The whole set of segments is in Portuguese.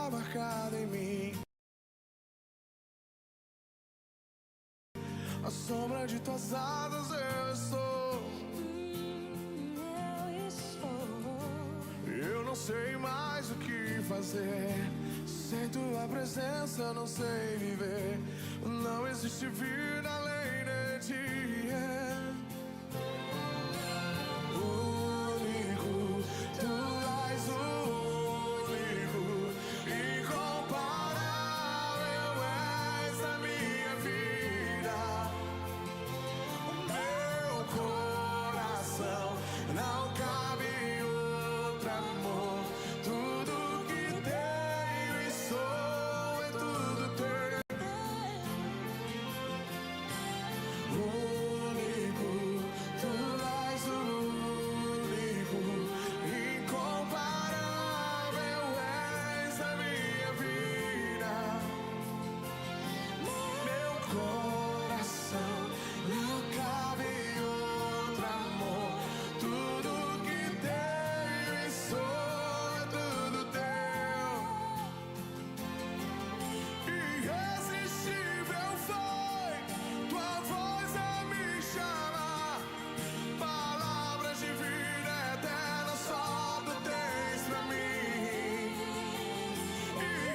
está marcada em mim. A sombra de tuas asas eu estou. Eu não sei mais o que fazer. Sem tua presença não sei viver. Não existe vida além de ti. Único, tu és o único, incomparável és a minha vida. O meu coração não cabe outro amor. Tudo que tenho e sou é tudo teu. Único, tu és o único, incomparável és a minha vida. Meu coração não cabe outro amor. Tudo que tenho e sou é tudo teu. Irresistível foi tua voz a me chamar. Palavras de vida eterna só tu tens pra mim.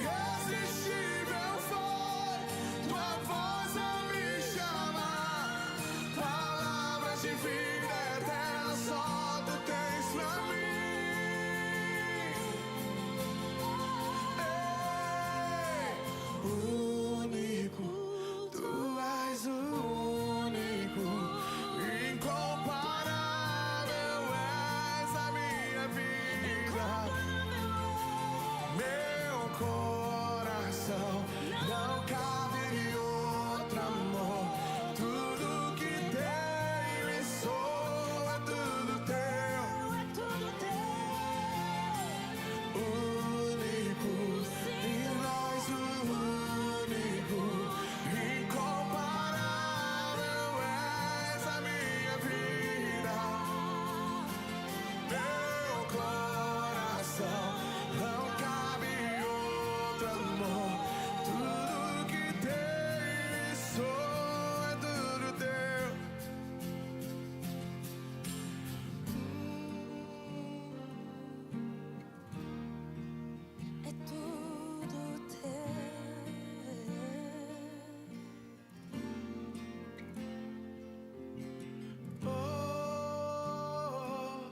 Irresistível foi tua voz a me chamar. Palavras de vida eterna só tu tens pra mim. Único, tu és o único, incomparável és a minha vida. Meu coração não cabe outro amor. Tudo que tenho e sou é tudo teu. Único, e nós o único, incomparável és a minha vida. Meu coração não cabe outro amor. Tudo que tenho e sou é tudo teu. É tudo teu. Oh,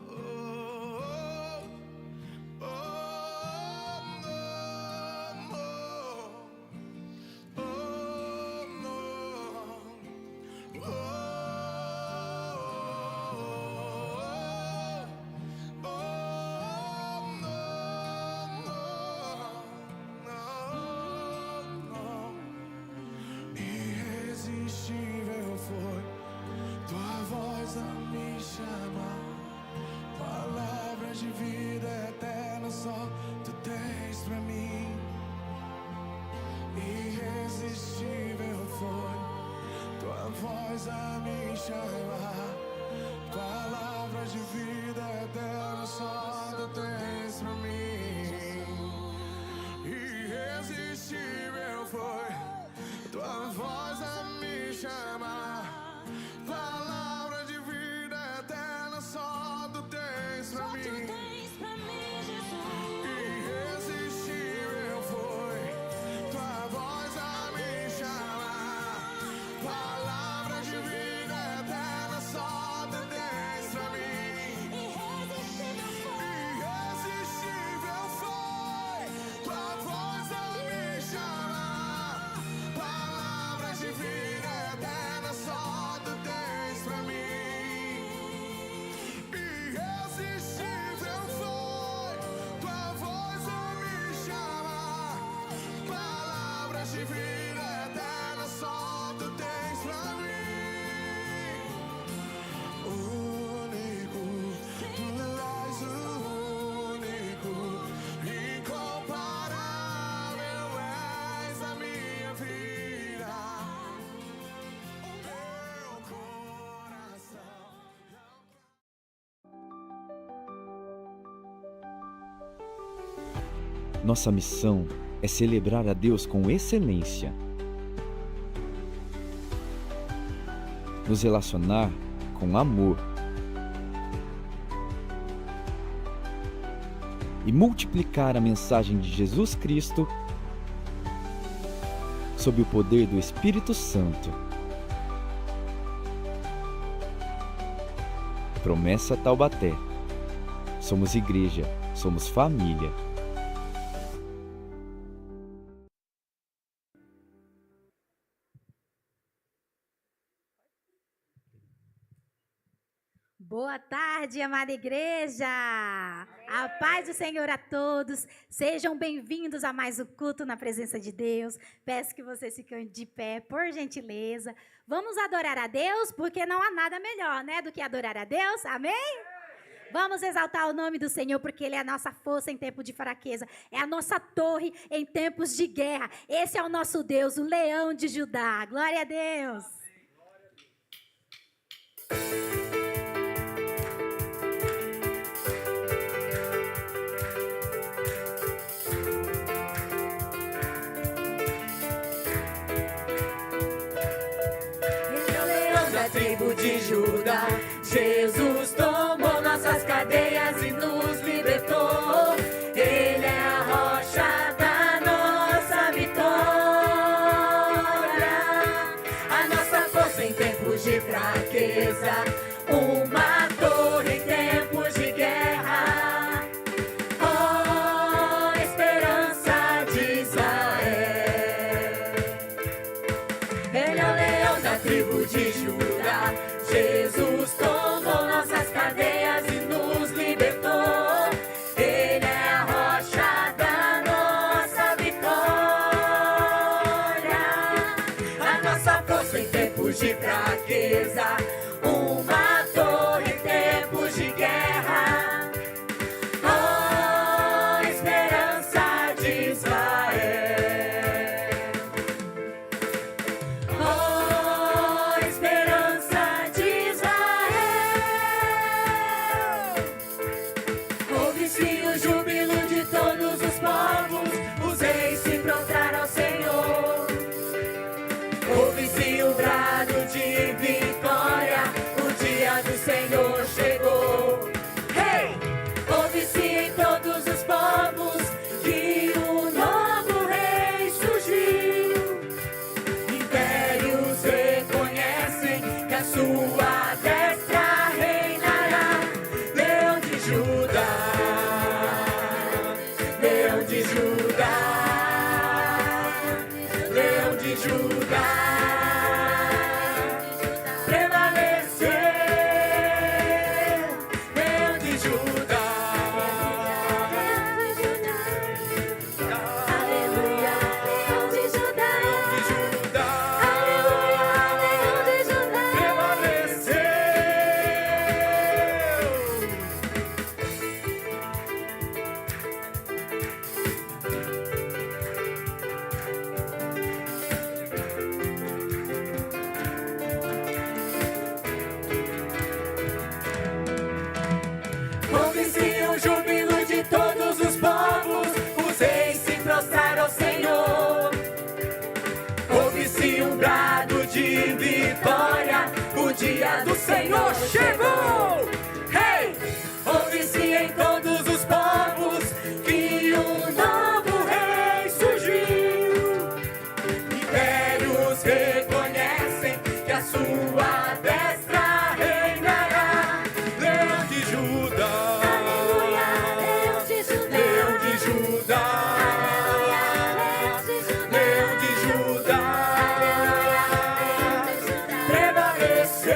oh, oh, oh, oh, irresistível foi tua voz a me chamar. Palavras de vida eterna só tu tens pra mim. Irresistível foi tua voz a me chamar. Palavras de vida eterna só tu tens pra mim. Irresistível foi tua voz a me chamar. Palavra de vida eterna só tu tens pra mim. Irresistível foi tua voz a me chamar. Palavra de vida eterna só tu tens pra mim. Irresistível foi tua voz a me chamar. Palavras de vida eterna só tu tens pra mim. Irresistível foi tua voz a me chamar. Palavras de vida eterna só tu tens pra mim. Único, tu és o único, incomparável és a minha vida. Meu coração. Nossa missão é celebrar a Deus com excelência. Nos relacionar com amor. E multiplicar a mensagem de Jesus Cristo sob o poder do Espírito Santo. Promessa Taubaté. Somos igreja, somos família. Boa tarde, amada igreja! A paz do Senhor a todos. Sejam bem-vindos a mais um culto na presença de Deus. Peço que vocês fiquem de pé, por gentileza. Vamos adorar a Deus, porque não há nada melhor, né, do que adorar a Deus. Amém? Vamos exaltar o nome do Senhor, porque Ele é a nossa força em tempo de fraqueza. É a nossa torre em tempos de guerra. Esse é o nosso Deus, o leão de Judá. Glória a Deus! Tribo de Judá, Jesus tomou nossas cadeias e nos libertou. Ele é a rocha da nossa vitória, a nossa força em tempos de fraqueza, uma torre em tempos de guerra. Oh, esperança de Israel. Ele é o leão da tribo de Judá. Jesus tomou nossas cadeias e nos libertou. Ele é a rocha da nossa vitória, a nossa força em tempos de fraqueza, uma torre em tempos de guerra. Oh, esperança de Israel. Oh, esperança de Israel. Ouve-se o júbilo de todos os povos, os reis se prostraram ao Senhor. Ouve-se o brado de vitória, o dia do Senhor chegou. Hey! Ouve-se em todos os povos que o novo rei surgiu. Impérios reconhecem que a sua destra reinará. Leão de Judá, Leão de Judá, Leão de Judá, prevaleceu. Leão de Judá, Aleluia, leão de Judá. de Judá, Aleluia, leão de Judá. prevaleceu. Ouve-se o júbilo de todos os povos, os reis se prostraram ao Senhor. Ouve-se um brado de vitória, o dia do Senhor chegou. Hey! Ouve-se em todos os povos que um novo rei surgiu. Impérios reconhecem que a sua destra reinará. Leão de Judá, Aleluia, leão de Judá. Leão de Judá, Aleluia, leão de Judá. Leão de Judá, Aleluia, leão de Judá. prevaleceu.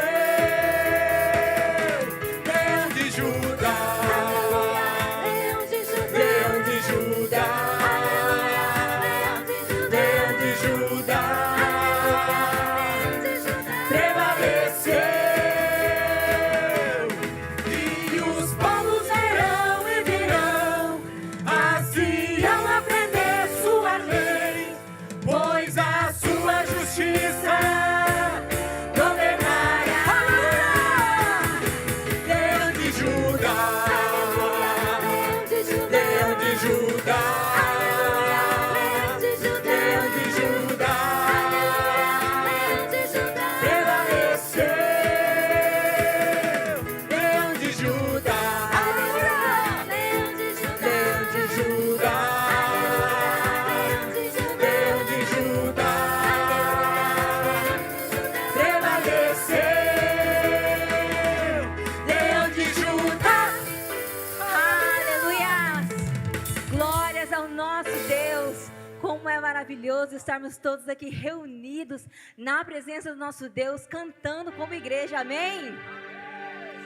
maravilhoso estarmos todos aqui reunidos na presença do nosso Deus, cantando como igreja, amém?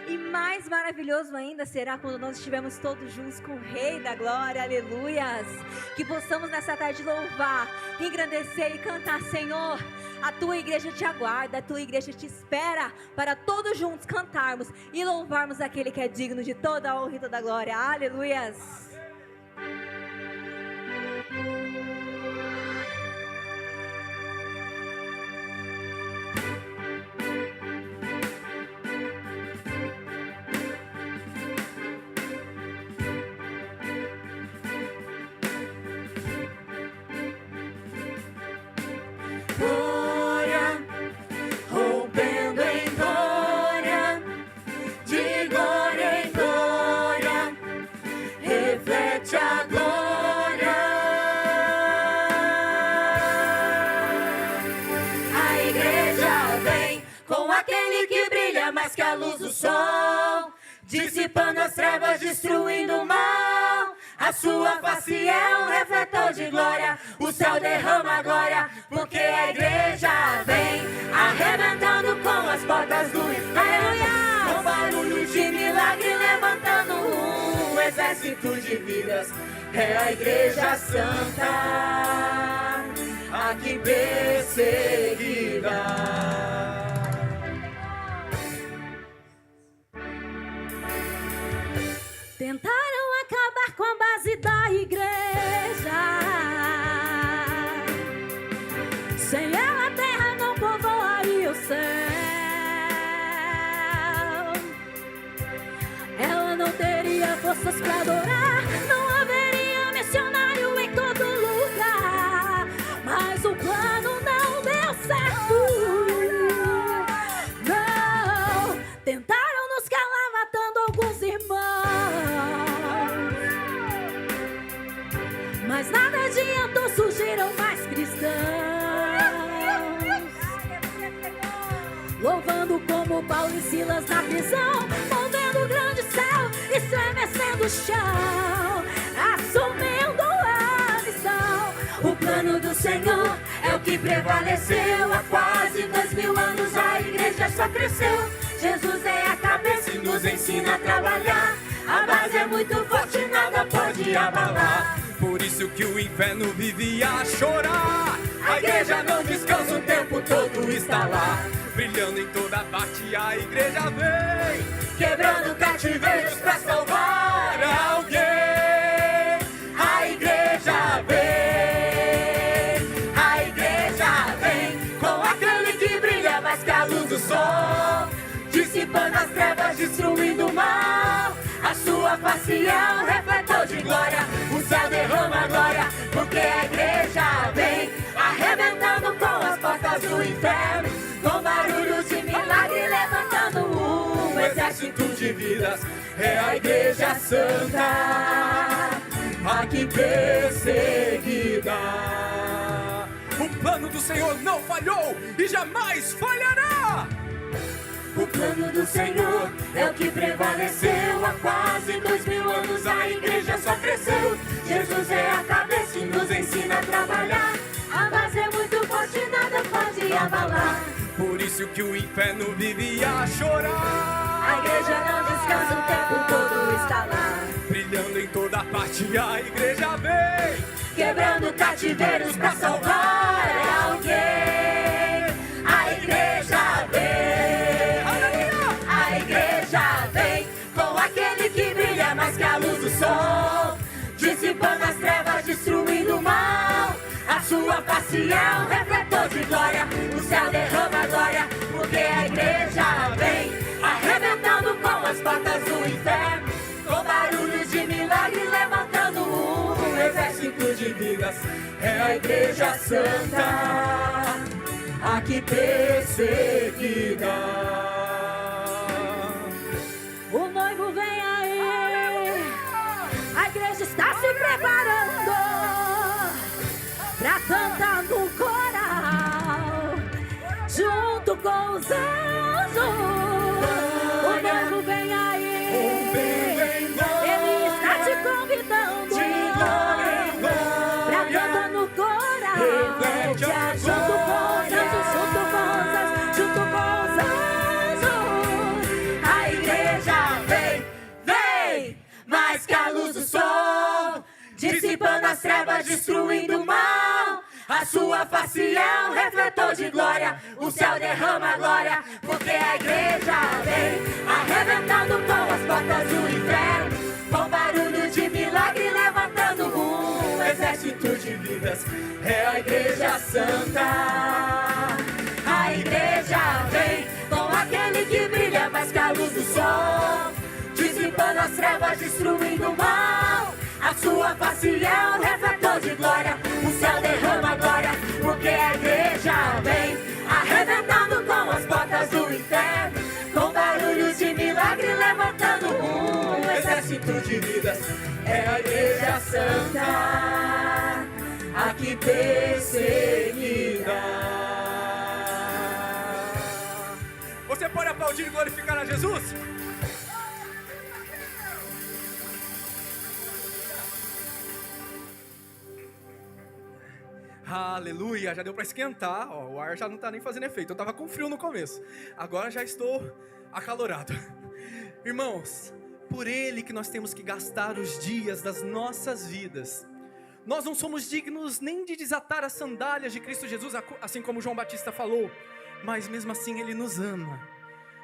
E mais maravilhoso ainda será quando nós estivermos todos juntos com o Rei da Glória, aleluias. Que possamos nessa tarde louvar, engrandecer e cantar, Senhor. A tua igreja te aguarda, a tua igreja te espera para todos juntos cantarmos e louvarmos aquele que é digno de toda a honra e toda a glória, aleluias. Glória, rompendo em glória, de glória em glória, reflete a glória. A igreja vem com aquele que brilha mais que a luz do sol, dissipando as trevas, destruindo o mal. A sua face é um refletor de glória, o céu derrama glória, porque a igreja vem arrebentando com as portas do inferno, com barulho de milagre levantando um exército de vidas. É a igreja santa, aqui perseguida. Tentaram acabar com a base da igreja. Sem ela a terra não povoaria o céu. Ela não teria forças pra adorar, não haveria missionário em todo lugar. Mas o plano não deu certo. Não, tentaram nos calar matando alguns irmãos, mas nada adiantou, surgiram mais cristãos, louvando como Paulo e Silas na prisão, movendo o grande céu, estremecendo o chão, assumindo a missão. O plano do Senhor é o que prevaleceu. Há quase 2000 anos a igreja só cresceu. Jesus é a cabeça e nos ensina a trabalhar. A base é muito forte, nada pode abalar. Por isso que o inferno vivia a chorar. A igreja não descansa, o tempo todo está lá. Brilhando em toda parte, a igreja vem, Quebrando cativeiros pra salvar alguém. A igreja vem, a igreja vem com aquele que brilha mais que a luz do sol, dissipando as trevas, destruindo o mal. A sua face é um refletor de glória, o céu derrama glória, porque a igreja vem arrebentando com as portas do inferno, com barulho de milagre levantando um exército de vidas. É a igreja santa, aqui perseguida. o plano do Senhor não falhou e jamais falhará. O plano do Senhor é o que prevaleceu. Há quase 2000 anos a igreja só cresceu. Jesus é a cabeça e nos ensina a trabalhar. A base é muito forte, nada pode abalar. Por isso que o inferno vivia a chorar. A igreja não descansa, o tempo todo está lá. Brilhando em toda parte, a igreja vem, Quebrando cativeiros pra salvar alguém. A igreja vem, a igreja vem com aquele que brilha mais que a luz do sol, dissipando as trevas, destruindo o mal. A sua face é um refletor de glória, o céu derrama glória, porque a igreja vem arrebentando com as portas do inferno, com barulhos de milagre levantando um exército de vidas. É a igreja santa, aqui perseguida. O noivo vem aí, a igreja está se preparando pra cantar no coral, junto com os anjos. O noivo vem aí, ele está te convidando pra cantar no coral, sol, dissipando as trevas, destruindo o mal. A sua face é um refletor de glória, o céu derrama glória, porque a igreja vem arrebentando com as portas do inferno, com barulho de milagre levantando um exército de vidas. É a igreja santa. A igreja vem com aquele que brilha mais que a luz do sol, dissipando as trevas, destruindo o mal. A sua face é um refletor de glória, o céu derrama glória, porque a igreja vem arrebentando com as portas do inferno, com barulhos de milagre levantando um exército de vidas. É a igreja santa, aqui perseguida. Você pode aplaudir e glorificar a Jesus? Aleluia, já deu para esquentar, ó, o ar já não tá nem fazendo efeito. Eu tava com frio no começo, agora já estou acalorado. Irmãos, por Ele que nós temos que gastar os dias das nossas vidas. Nós não somos dignos nem de desatar as sandálias de Cristo Jesus, assim como João Batista falou, mas mesmo assim Ele nos ama.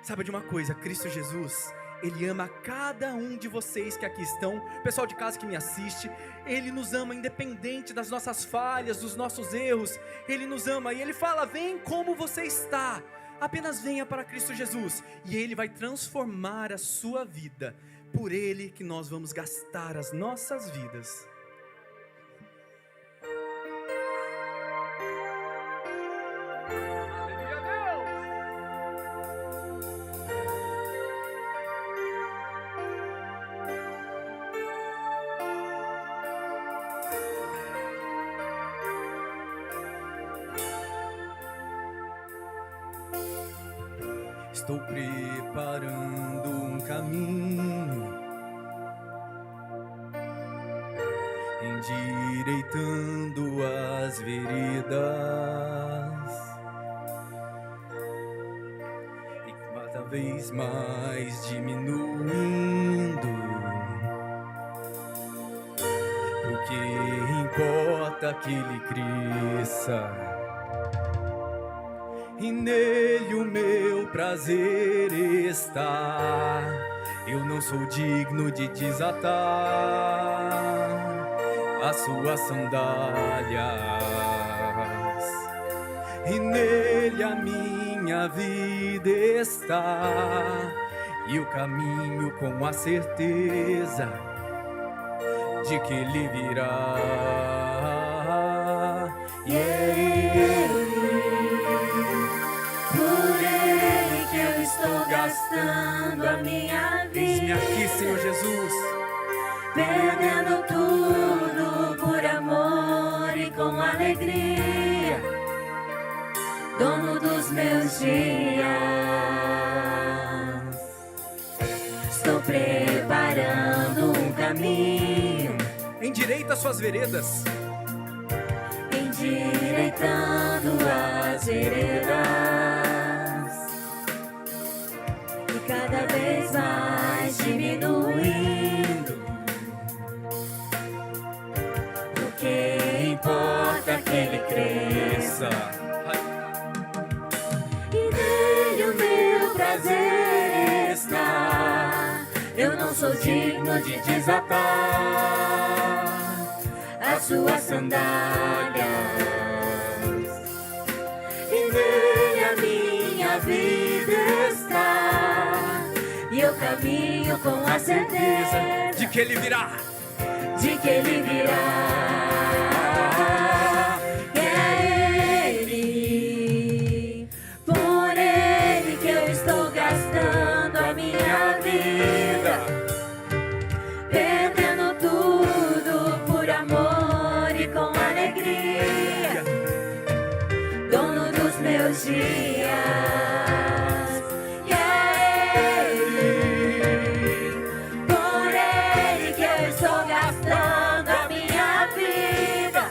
Sabe de uma coisa, Cristo Jesus, Ele ama cada um de vocês que aqui estão, pessoal de casa que me assiste. Ele nos ama independente das nossas falhas, dos nossos erros. Ele nos ama e Ele fala: vem como você está, apenas venha para Cristo Jesus, e Ele vai transformar a sua vida. Por Ele que nós vamos gastar as nossas vidas. Estou preparando um caminho, endireitando as veredas, e cada vez mais diminuindo, porque importa que Ele cresça. E nele o meu prazer está. Eu não sou digno de desatar as suas sandálias. E nele a minha vida está, e o caminho com a certeza de que Ele virá. E é Ele, por Ele que eu estou gastando a minha vida. Eis-me aqui, Senhor Jesus, perdendo tudo por amor e com alegria, dono dos meus dias. Estou preparando um caminho, endireita suas veredas, endireitando as veredas, e cada vez mais diminuindo, porque importa que Ele cresça. E nele o meu prazer está. Eu não sou digno de desatar as suas sandálias, e nele a minha vida está, e eu caminho com a certeza de que Ele virá. de que Ele virá. É Ele, por Ele que eu estou gastando a minha vida, perdendo tudo por amor e com alegria, dono dos meus dias. E é Ele, por Ele que eu estou gastando a minha vida,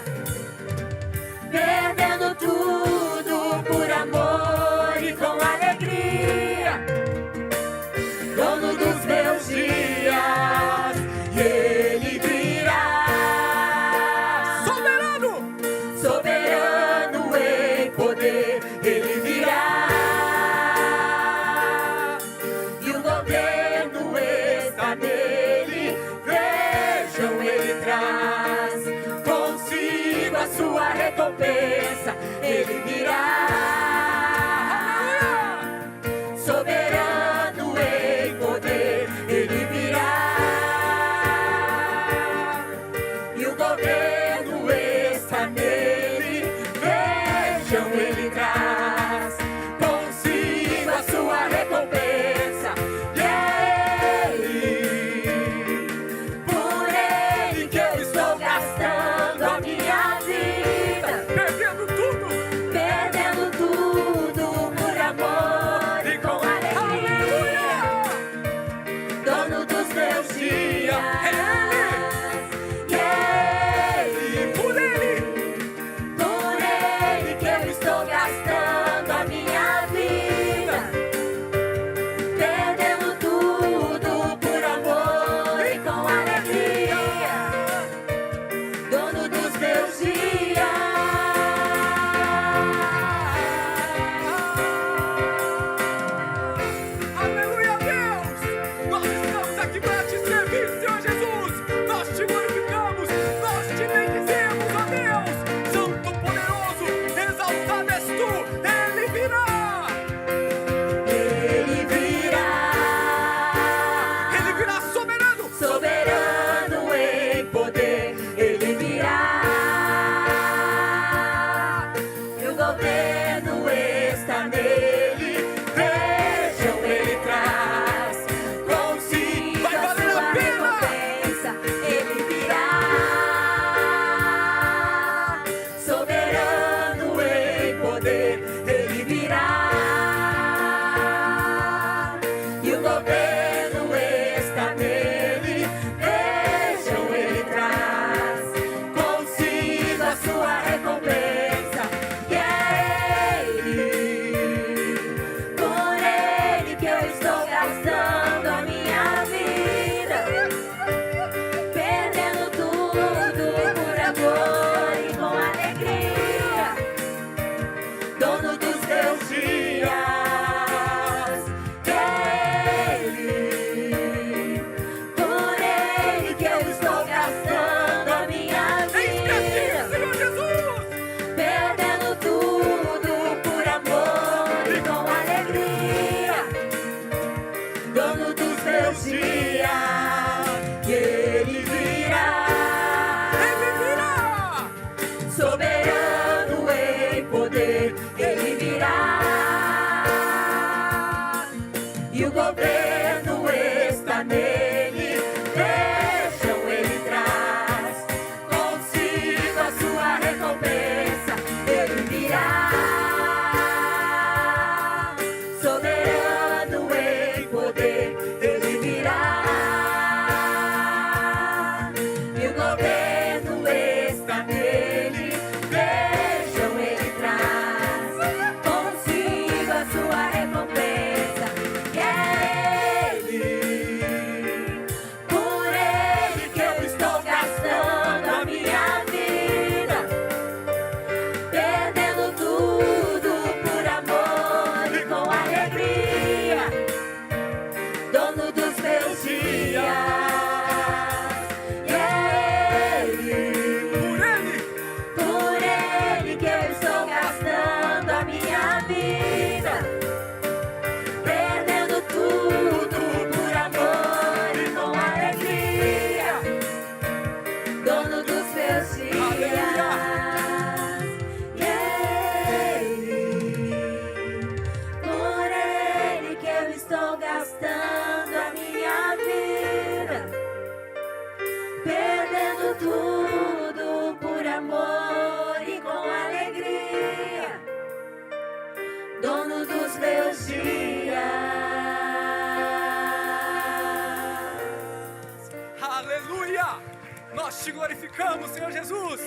perdendo tudo por amor e com alegria, dono dos meus está nele, vejam, ele traz consigo a sua recompensa, ele virá, soberano em poder, ele virá, e o governo está nele, vejam, ele traz consigo a sua recompensa, e é ele, por ele que eu estou gastando a minha vida, perdendo tudo por amor e com alegria, dono dos meus dias, e é ele, por ele que eu estou gastando a minha vida, perdendo tudo por amor e com alegria, dono dos meus dias. Aleluia, Deus! Nós estamos aqui para te servir, Senhor Jesus! Nós te glorificamos, nós te bendizemos, ó Deus! Santo, poderoso, exaltado és tu! Ele virá! Ele virá! Ele virá soberano! Soberano em poder, ele virá! E o governo está nele, vejam, ele traz consigo a sua recompensa, ele virá, soberano em poder, ele virá, e o governo está nele, vejam, ele traz consigo a sua recompensa, e é ele, por ele que eu estou gastando a minha vida, perdendo tudo por amor e com alegria, dono dos meus dias, ele, por ele que eu estou gastando a minha vida, Senhor Jesus, perdendo tudo por amor e com alegria, dono dos meus dias, e ele virá, soberano em poder, ele virá, e o governo está nele, vejam, ele traz consigo a sua recompensa, ele virá, soberano em poder, ele virá, e o governo está nele, vejam, ele traz consigo a sua recompensa, e é ele, por ele que eu estou gastando a minha vida, perdendo tudo por amor e com alegria, dono dos meus dias, e é ele, por ele que eu estou gastando a minha vida, perdendo tudo por amor e com alegria, dono dos meus dias, e é ele, por ele que eu estou gastando a minha vida, perdendo tudo por amor e com alegria, dono dos meus dias. Aleluia! Nós te glorificamos, Senhor Jesus!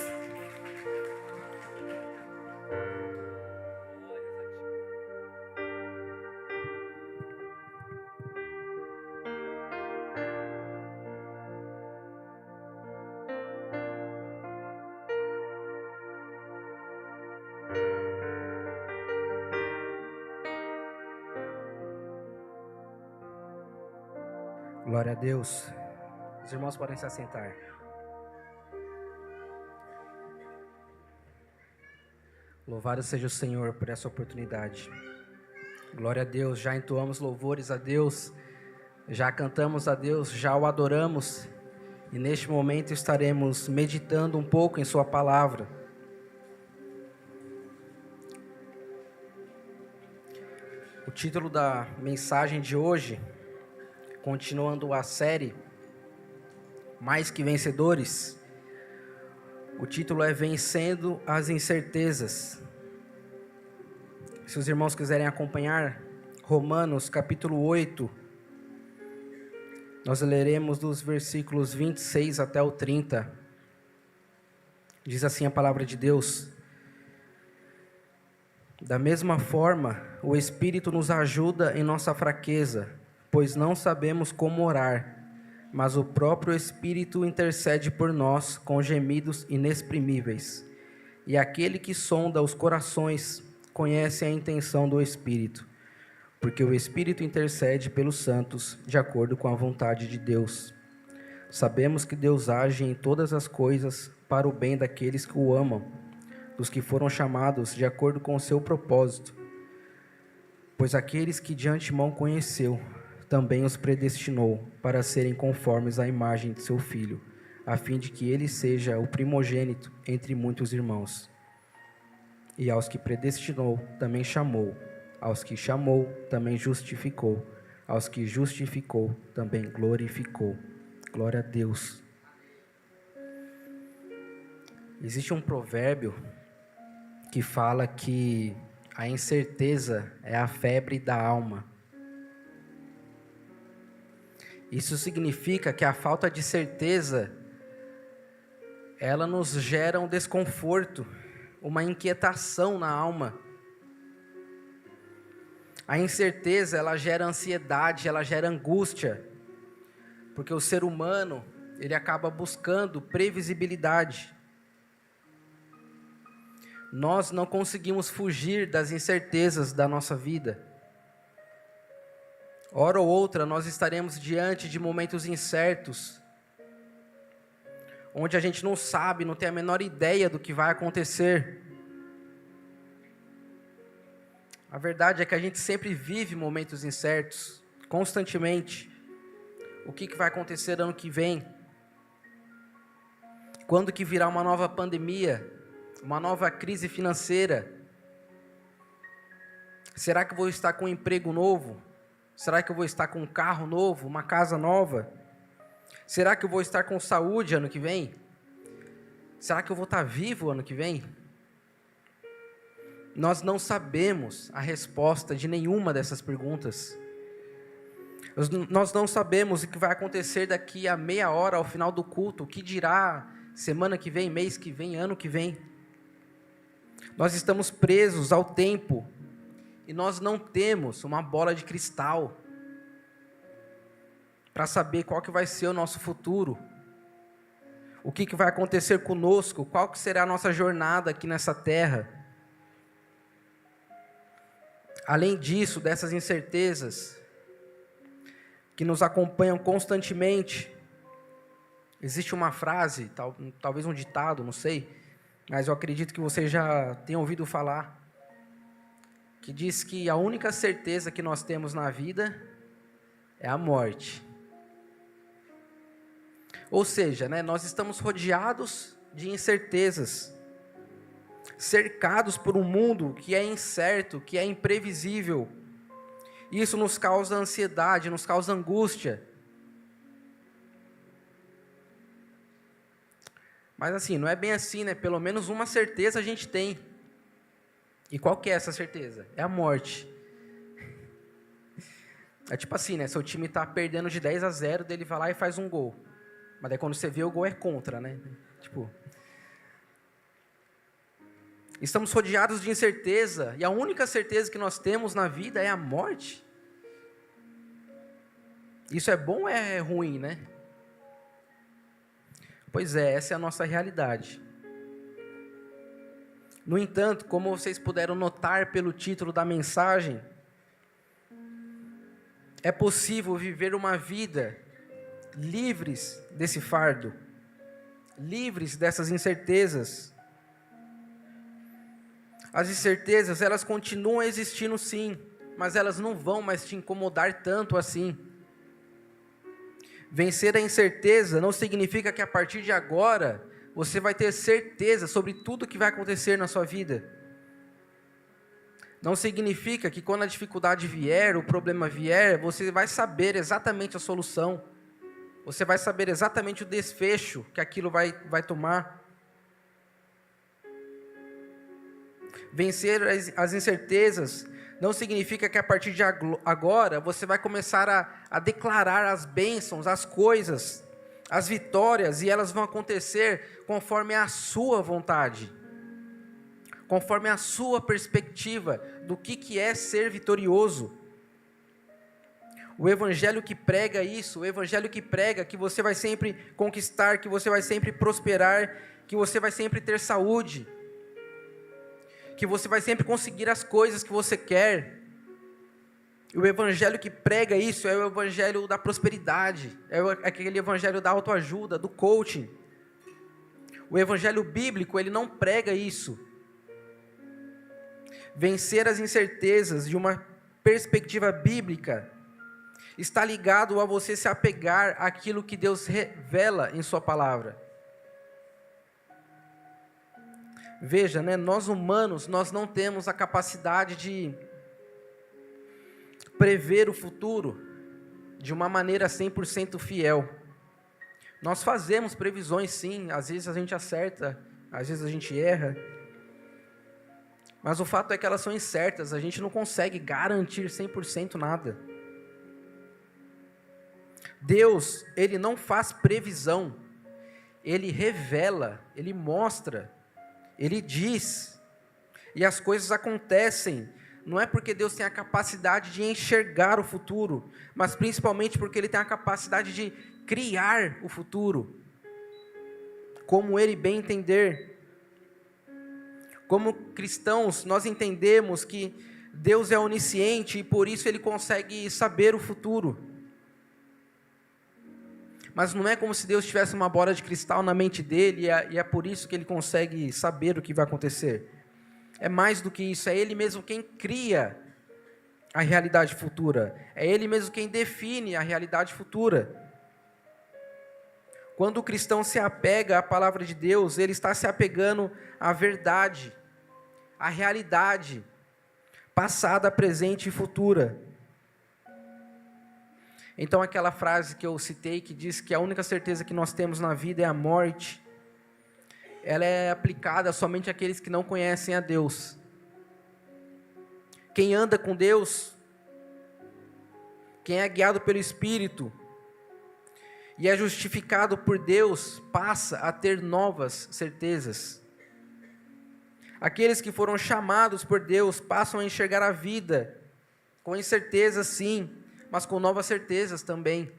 Glória a Deus. Os irmãos podem se assentar. Louvado seja o Senhor por essa oportunidade. Glória a Deus. Já entoamos louvores a Deus, já cantamos a Deus, já o adoramos. E neste momento estaremos meditando um pouco em Sua palavra. O título da mensagem de hoje, continuando a série Mais que Vencedores, o título é Vencendo as Incertezas. Se os irmãos quiserem acompanhar, Romanos capítulo 8, nós leremos dos versículos 26 até o 30. Diz assim a palavra de Deus: Da mesma forma, o Espírito nos ajuda em nossa fraqueza, pois não sabemos como orar, mas o próprio Espírito intercede por nós com gemidos inexprimíveis. E aquele que sonda os corações conhece a intenção do Espírito, porque o Espírito intercede pelos santos de acordo com a vontade de Deus. Sabemos que Deus age em todas as coisas para o bem daqueles que o amam, dos que foram chamados de acordo com o seu propósito. Pois aqueles que de antemão conheceu, também os predestinou para serem conformes à imagem de seu Filho, a fim de que ele seja o primogênito entre muitos irmãos. E aos que predestinou, também chamou. Aos que chamou, também justificou. Aos que justificou, também glorificou. Glória a Deus. Existe um provérbio que fala que a incerteza é a febre da alma. Isso significa que a falta de certeza, ela nos gera um desconforto, uma inquietação na alma. A incerteza, ela gera ansiedade, ela gera angústia, porque o ser humano, ele acaba buscando previsibilidade. Nós não conseguimos fugir das incertezas da nossa vida. Hora ou outra, nós estaremos diante de momentos incertos, onde a gente não sabe, não tem a menor ideia do que vai acontecer. A verdade é que a gente sempre vive momentos incertos, constantemente. O que vai acontecer ano que vem? Quando que virá uma nova pandemia? Uma nova crise financeira? Será que eu vou estar com um emprego novo? Será que eu vou estar com um carro novo, uma casa nova? Será que eu vou estar com saúde ano que vem? Será que eu vou estar vivo ano que vem? Nós não sabemos a resposta de nenhuma dessas perguntas. Nós não sabemos o que vai acontecer daqui a meia hora ao final do culto, o que dirá semana que vem, mês que vem, ano que vem. Nós estamos presos ao tempo e nós não temos uma bola de cristal para saber qual que vai ser o nosso futuro, o que vai acontecer conosco, qual que será a nossa jornada aqui nessa terra. Além disso, dessas incertezas que nos acompanham constantemente, existe uma frase, talvez um ditado, não sei, mas eu acredito que você já tenha ouvido falar, que diz que a única certeza que nós temos na vida é a morte. Ou seja, nós estamos rodeados de incertezas, cercados por um mundo que é incerto, que é imprevisível. Isso nos causa ansiedade, nos causa angústia. Mas assim, não é bem assim, Pelo menos uma certeza a gente tem. E qual que é essa certeza? É a morte. É tipo assim, seu time está perdendo de 10-0, daí ele vai lá e faz um gol. Mas daí quando você vê, o gol é contra, Estamos rodeados de incerteza, e a única certeza que nós temos na vida é a morte. Isso é bom ou é ruim, Pois é, essa é a nossa realidade. No entanto, como vocês puderam notar pelo título da mensagem, é possível viver uma vida livres desse fardo, livres dessas incertezas. As incertezas, elas continuam existindo sim, mas elas não vão mais te incomodar tanto assim. Vencer a incerteza não significa que a partir de agora você vai ter certeza sobre tudo que vai acontecer na sua vida. Não significa que quando a dificuldade vier, o problema vier, você vai saber exatamente a solução. Você vai saber exatamente o desfecho que aquilo vai tomar. Vencer as incertezas não significa que a partir de agora você vai começar a declarar as bênçãos, as coisas, as vitórias, e elas vão acontecer conforme a sua vontade, conforme a sua perspectiva do que é ser vitorioso. O evangelho que prega isso, o evangelho que prega que você vai sempre conquistar, que você vai sempre prosperar, que você vai sempre ter saúde, que você vai sempre conseguir as coisas que você quer. O evangelho que prega isso é o evangelho da prosperidade, é aquele evangelho da autoajuda, do coaching. O evangelho bíblico, ele não prega isso. Vencer as incertezas de uma perspectiva bíblica está ligado a você se apegar àquilo que Deus revela em sua palavra. Veja, nós humanos, nós não temos a capacidade de prever o futuro de uma maneira 100% fiel. Nós fazemos previsões sim, às vezes a gente acerta, às vezes a gente erra, mas o fato é que elas são incertas, a gente não consegue garantir 100% nada. Deus, Ele não faz previsão, Ele revela, Ele mostra, Ele diz, e as coisas acontecem, não é porque Deus tem a capacidade de enxergar o futuro, mas principalmente porque Ele tem a capacidade de criar o futuro, como Ele bem entender. Como cristãos, nós entendemos que Deus é onisciente e por isso Ele consegue saber o futuro. Mas não é como se Deus tivesse uma bola de cristal na mente dele e é por isso que Ele consegue saber o que vai acontecer. É mais do que isso, é Ele mesmo quem cria a realidade futura. É Ele mesmo quem define a realidade futura. Quando o cristão se apega à palavra de Deus, ele está se apegando à verdade, à realidade, passada, presente e futura. Então aquela frase que eu citei, que diz que a única certeza que nós temos na vida é a morte, ela é aplicada somente àqueles que não conhecem a Deus. Quem anda com Deus, quem é guiado pelo Espírito, e é justificado por Deus, passa a ter novas certezas. Aqueles que foram chamados por Deus passam a enxergar a vida com incertezas sim, mas com novas certezas também.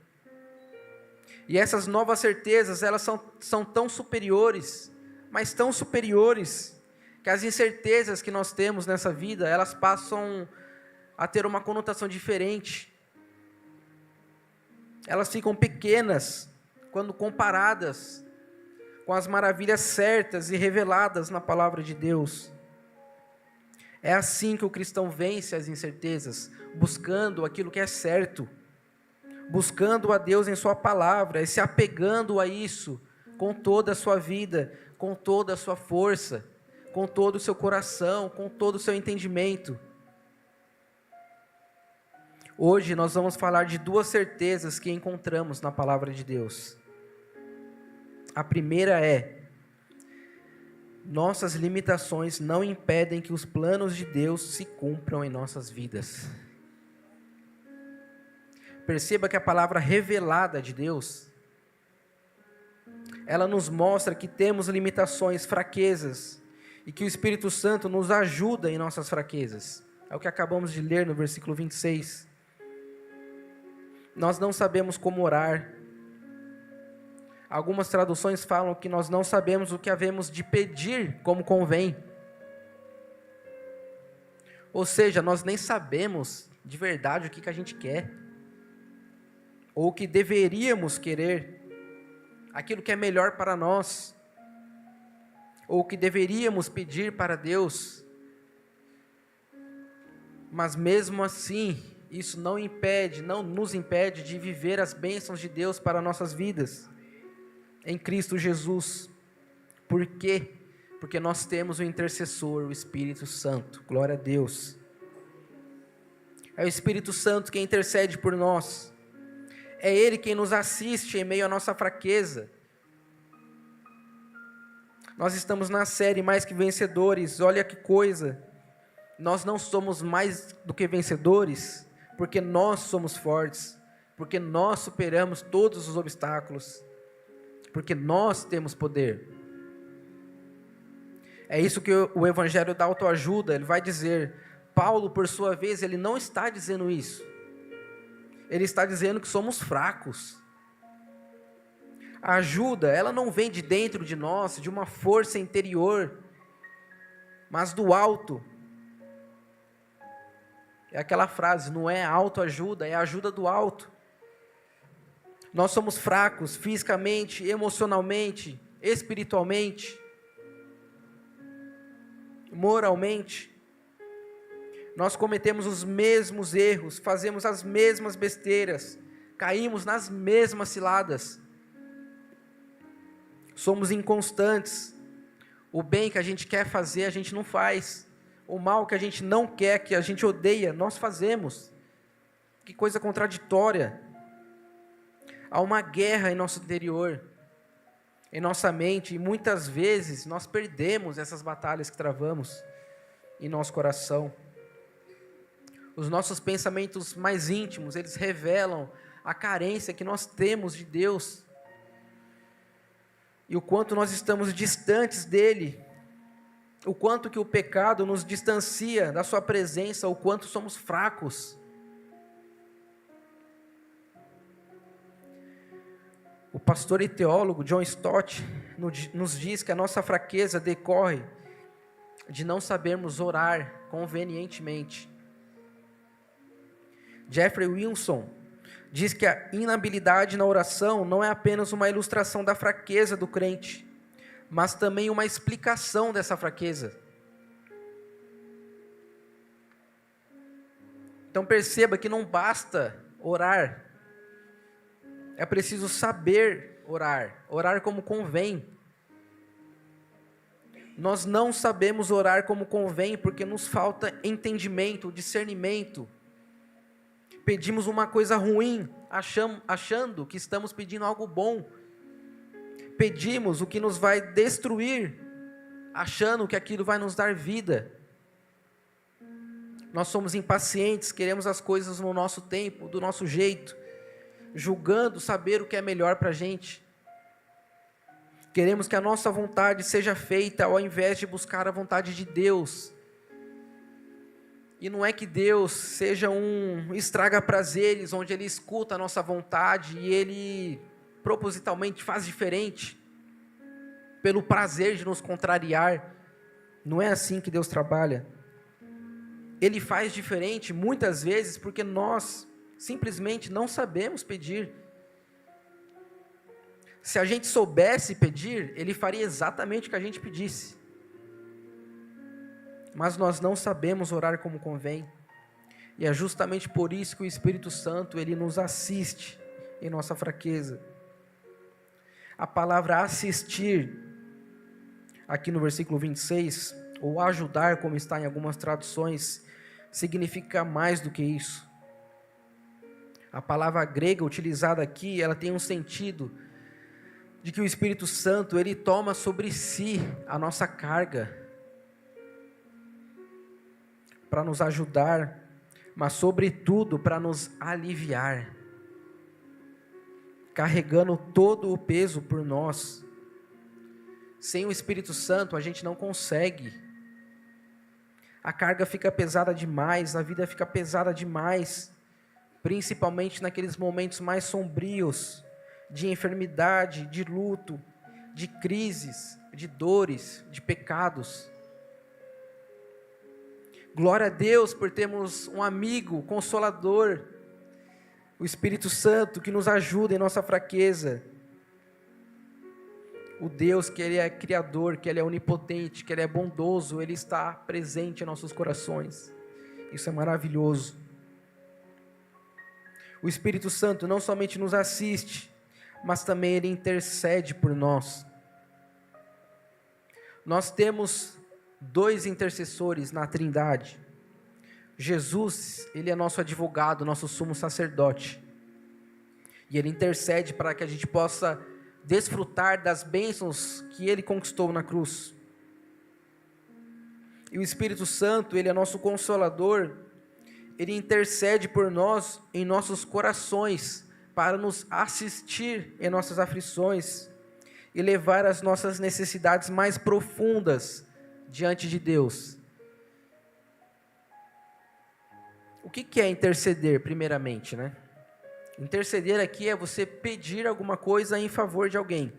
E essas novas certezas, elas são tão superiores, mas tão superiores, que as incertezas que nós temos nessa vida, elas passam a ter uma conotação diferente. Elas ficam pequenas quando comparadas com as maravilhas certas e reveladas na palavra de Deus. É assim que o cristão vence as incertezas, buscando aquilo que é certo, buscando a Deus em sua palavra e se apegando a isso com toda a sua vida, com toda a sua força, com todo o seu coração, com todo o seu entendimento. Hoje nós vamos falar de duas certezas que encontramos na palavra de Deus. A primeira é: nossas limitações não impedem que os planos de Deus se cumpram em nossas vidas. Perceba que a palavra revelada de Deus, ela nos mostra que temos limitações, fraquezas, e que o Espírito Santo nos ajuda em nossas fraquezas. É o que acabamos de ler no versículo 26. Nós não sabemos como orar. Algumas traduções falam que nós não sabemos o que havemos de pedir como convém. Ou seja, nós nem sabemos de verdade o que a gente quer. ou o que deveríamos querer, aquilo que é melhor para nós, ou o que deveríamos pedir para Deus. Mas mesmo assim, isso não nos impede de viver as bênçãos de Deus para nossas vidas, em Cristo Jesus. Por quê? Porque nós temos o intercessor, o Espírito Santo. Glória a Deus. É o Espírito Santo quem intercede por nós. É Ele quem nos assiste em meio à nossa fraqueza. Nós estamos na série Mais que Vencedores. Olha que coisa. Nós não somos mais do que vencedores, porque nós somos fortes, porque nós superamos todos os obstáculos, porque nós temos poder. É isso que o Evangelho da Autoajuda, ele vai dizer. Paulo, por sua vez, ele não está dizendo isso. Ele está dizendo que somos fracos. A ajuda, ela não vem de dentro de nós, de uma força interior, mas do alto. É aquela frase, não é autoajuda, é a ajuda do alto. Nós somos fracos fisicamente, emocionalmente, espiritualmente, moralmente. Nós cometemos os mesmos erros, fazemos as mesmas besteiras, caímos nas mesmas ciladas. Somos inconstantes. O bem que a gente quer fazer, a gente não faz. O mal que a gente não quer, que a gente odeia, nós fazemos. Que coisa contraditória. Há uma guerra em nosso interior, em nossa mente, e muitas vezes nós perdemos essas batalhas que travamos em nosso coração. Os nossos pensamentos mais íntimos, eles revelam a carência que nós temos de Deus e o quanto nós estamos distantes dEle, o quanto que o pecado nos distancia da sua presença, o quanto somos fracos. O pastor e teólogo John Stott nos diz que a nossa fraqueza decorre de não sabermos orar convenientemente. Jeffrey Wilson diz que a inabilidade na oração não é apenas uma ilustração da fraqueza do crente, mas também uma explicação dessa fraqueza. Então perceba que não basta orar, é preciso saber orar, orar como convém. Nós não sabemos orar como convém porque nos falta entendimento, discernimento. Pedimos uma coisa ruim, achando que estamos pedindo algo bom. Pedimos o que nos vai destruir, achando que aquilo vai nos dar vida. Nós somos impacientes, queremos as coisas no nosso tempo, do nosso jeito, julgando saber o que é melhor para a gente. Queremos que a nossa vontade seja feita ao invés de buscar a vontade de Deus. E não é que Deus seja um estraga-prazeres, onde Ele escuta a nossa vontade e Ele propositalmente faz diferente, pelo prazer de nos contrariar. Não é assim que Deus trabalha. Ele faz diferente muitas vezes porque nós simplesmente não sabemos pedir. Se a gente soubesse pedir, Ele faria exatamente o que a gente pedisse. Mas nós não sabemos orar como convém. E é justamente por isso que o Espírito Santo, Ele nos assiste em nossa fraqueza. A palavra assistir, aqui no versículo 26, ou ajudar, como está em algumas traduções, significa mais do que isso. A palavra grega utilizada aqui, ela tem um sentido de que o Espírito Santo, Ele toma sobre si a nossa carga, para nos ajudar, mas sobretudo para nos aliviar, carregando todo o peso por nós. Sem o Espírito Santo a gente não consegue. A carga fica pesada demais, a vida fica pesada demais, principalmente naqueles momentos mais sombrios, de enfermidade, de luto, de crises, de dores, de pecados. Glória a Deus por termos um amigo consolador, O Espírito Santo que nos ajuda em nossa fraqueza. O Deus que Ele é criador, que Ele é onipotente, que Ele é bondoso, Ele está presente em nossos corações. Isso é maravilhoso. O Espírito Santo não somente nos assiste, mas também Ele intercede por nós. Nós temos 2 intercessores na Trindade. Jesus, Ele é nosso advogado, nosso sumo sacerdote. E Ele intercede para que a gente possa desfrutar das bênçãos que Ele conquistou na cruz. E o Espírito Santo, Ele é nosso consolador. Ele intercede por nós em nossos corações, para nos assistir em nossas aflições e levar as nossas necessidades mais profundas diante de Deus. O que é interceder, primeiramente, né? Interceder aqui é você pedir alguma coisa em favor de alguém.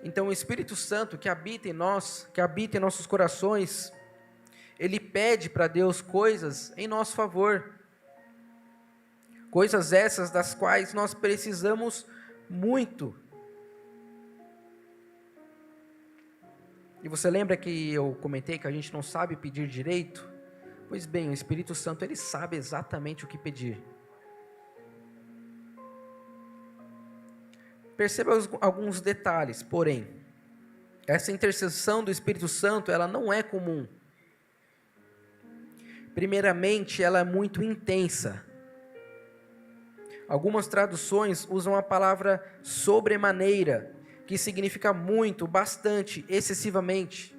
Então o Espírito Santo que habita em nós, que habita em nossos corações, Ele pede para Deus coisas em nosso favor. Coisas essas das quais nós precisamos muito. E você lembra que eu comentei que a gente não sabe pedir direito? Pois bem, o Espírito Santo, Ele sabe exatamente o que pedir. Perceba alguns detalhes, porém, essa intercessão do Espírito Santo, ela não é comum. Primeiramente, ela é muito intensa. Algumas traduções usam a palavra sobremaneira, que significa muito, bastante, excessivamente.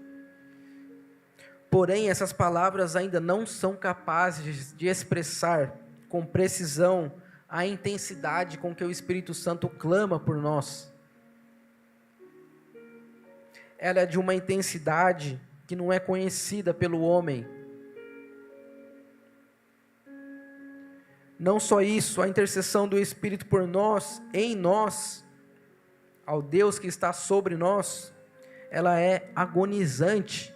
Porém, essas palavras ainda não são capazes de expressar com precisão a intensidade com que o Espírito Santo clama por nós. Ela é de uma intensidade que não é conhecida pelo homem. Não só isso, a intercessão do Espírito por nós, em nós, ao Deus que está sobre nós, ela é agonizante.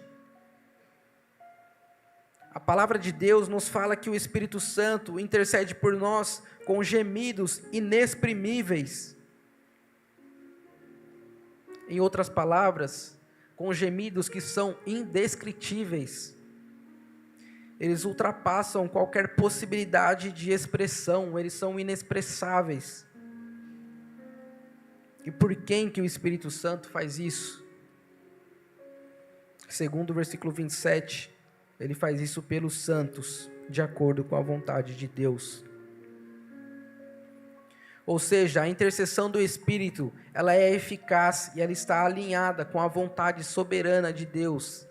A palavra de Deus nos fala que o Espírito Santo intercede por nós com gemidos inexprimíveis. Em outras palavras, com gemidos que são indescritíveis. Eles ultrapassam qualquer possibilidade de expressão, eles são inexpressáveis. E por quem que o Espírito Santo faz isso? Segundo o versículo 27, ele faz isso pelos santos, de acordo com a vontade de Deus. Ou seja, a intercessão do Espírito, ela é eficaz e ela está alinhada com a vontade soberana de Deus.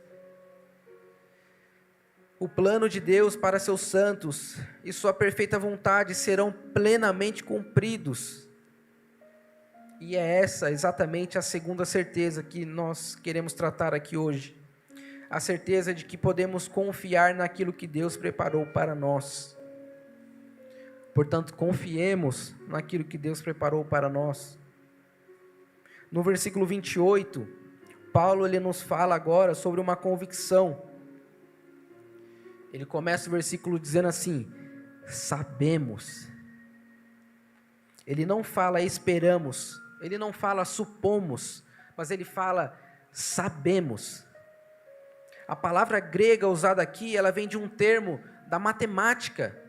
O plano de Deus para seus santos e sua perfeita vontade serão plenamente cumpridos. E é essa exatamente a segunda certeza que nós queremos tratar aqui hoje. A certeza de que podemos confiar naquilo que Deus preparou para nós. Portanto, confiemos naquilo que Deus preparou para nós. No versículo 28, Paulo ele nos fala agora sobre uma convicção. Ele começa o versículo dizendo assim: sabemos. Ele não fala esperamos, ele não fala supomos, mas ele fala sabemos. A palavra grega usada aqui, ela vem de um termo da matemática.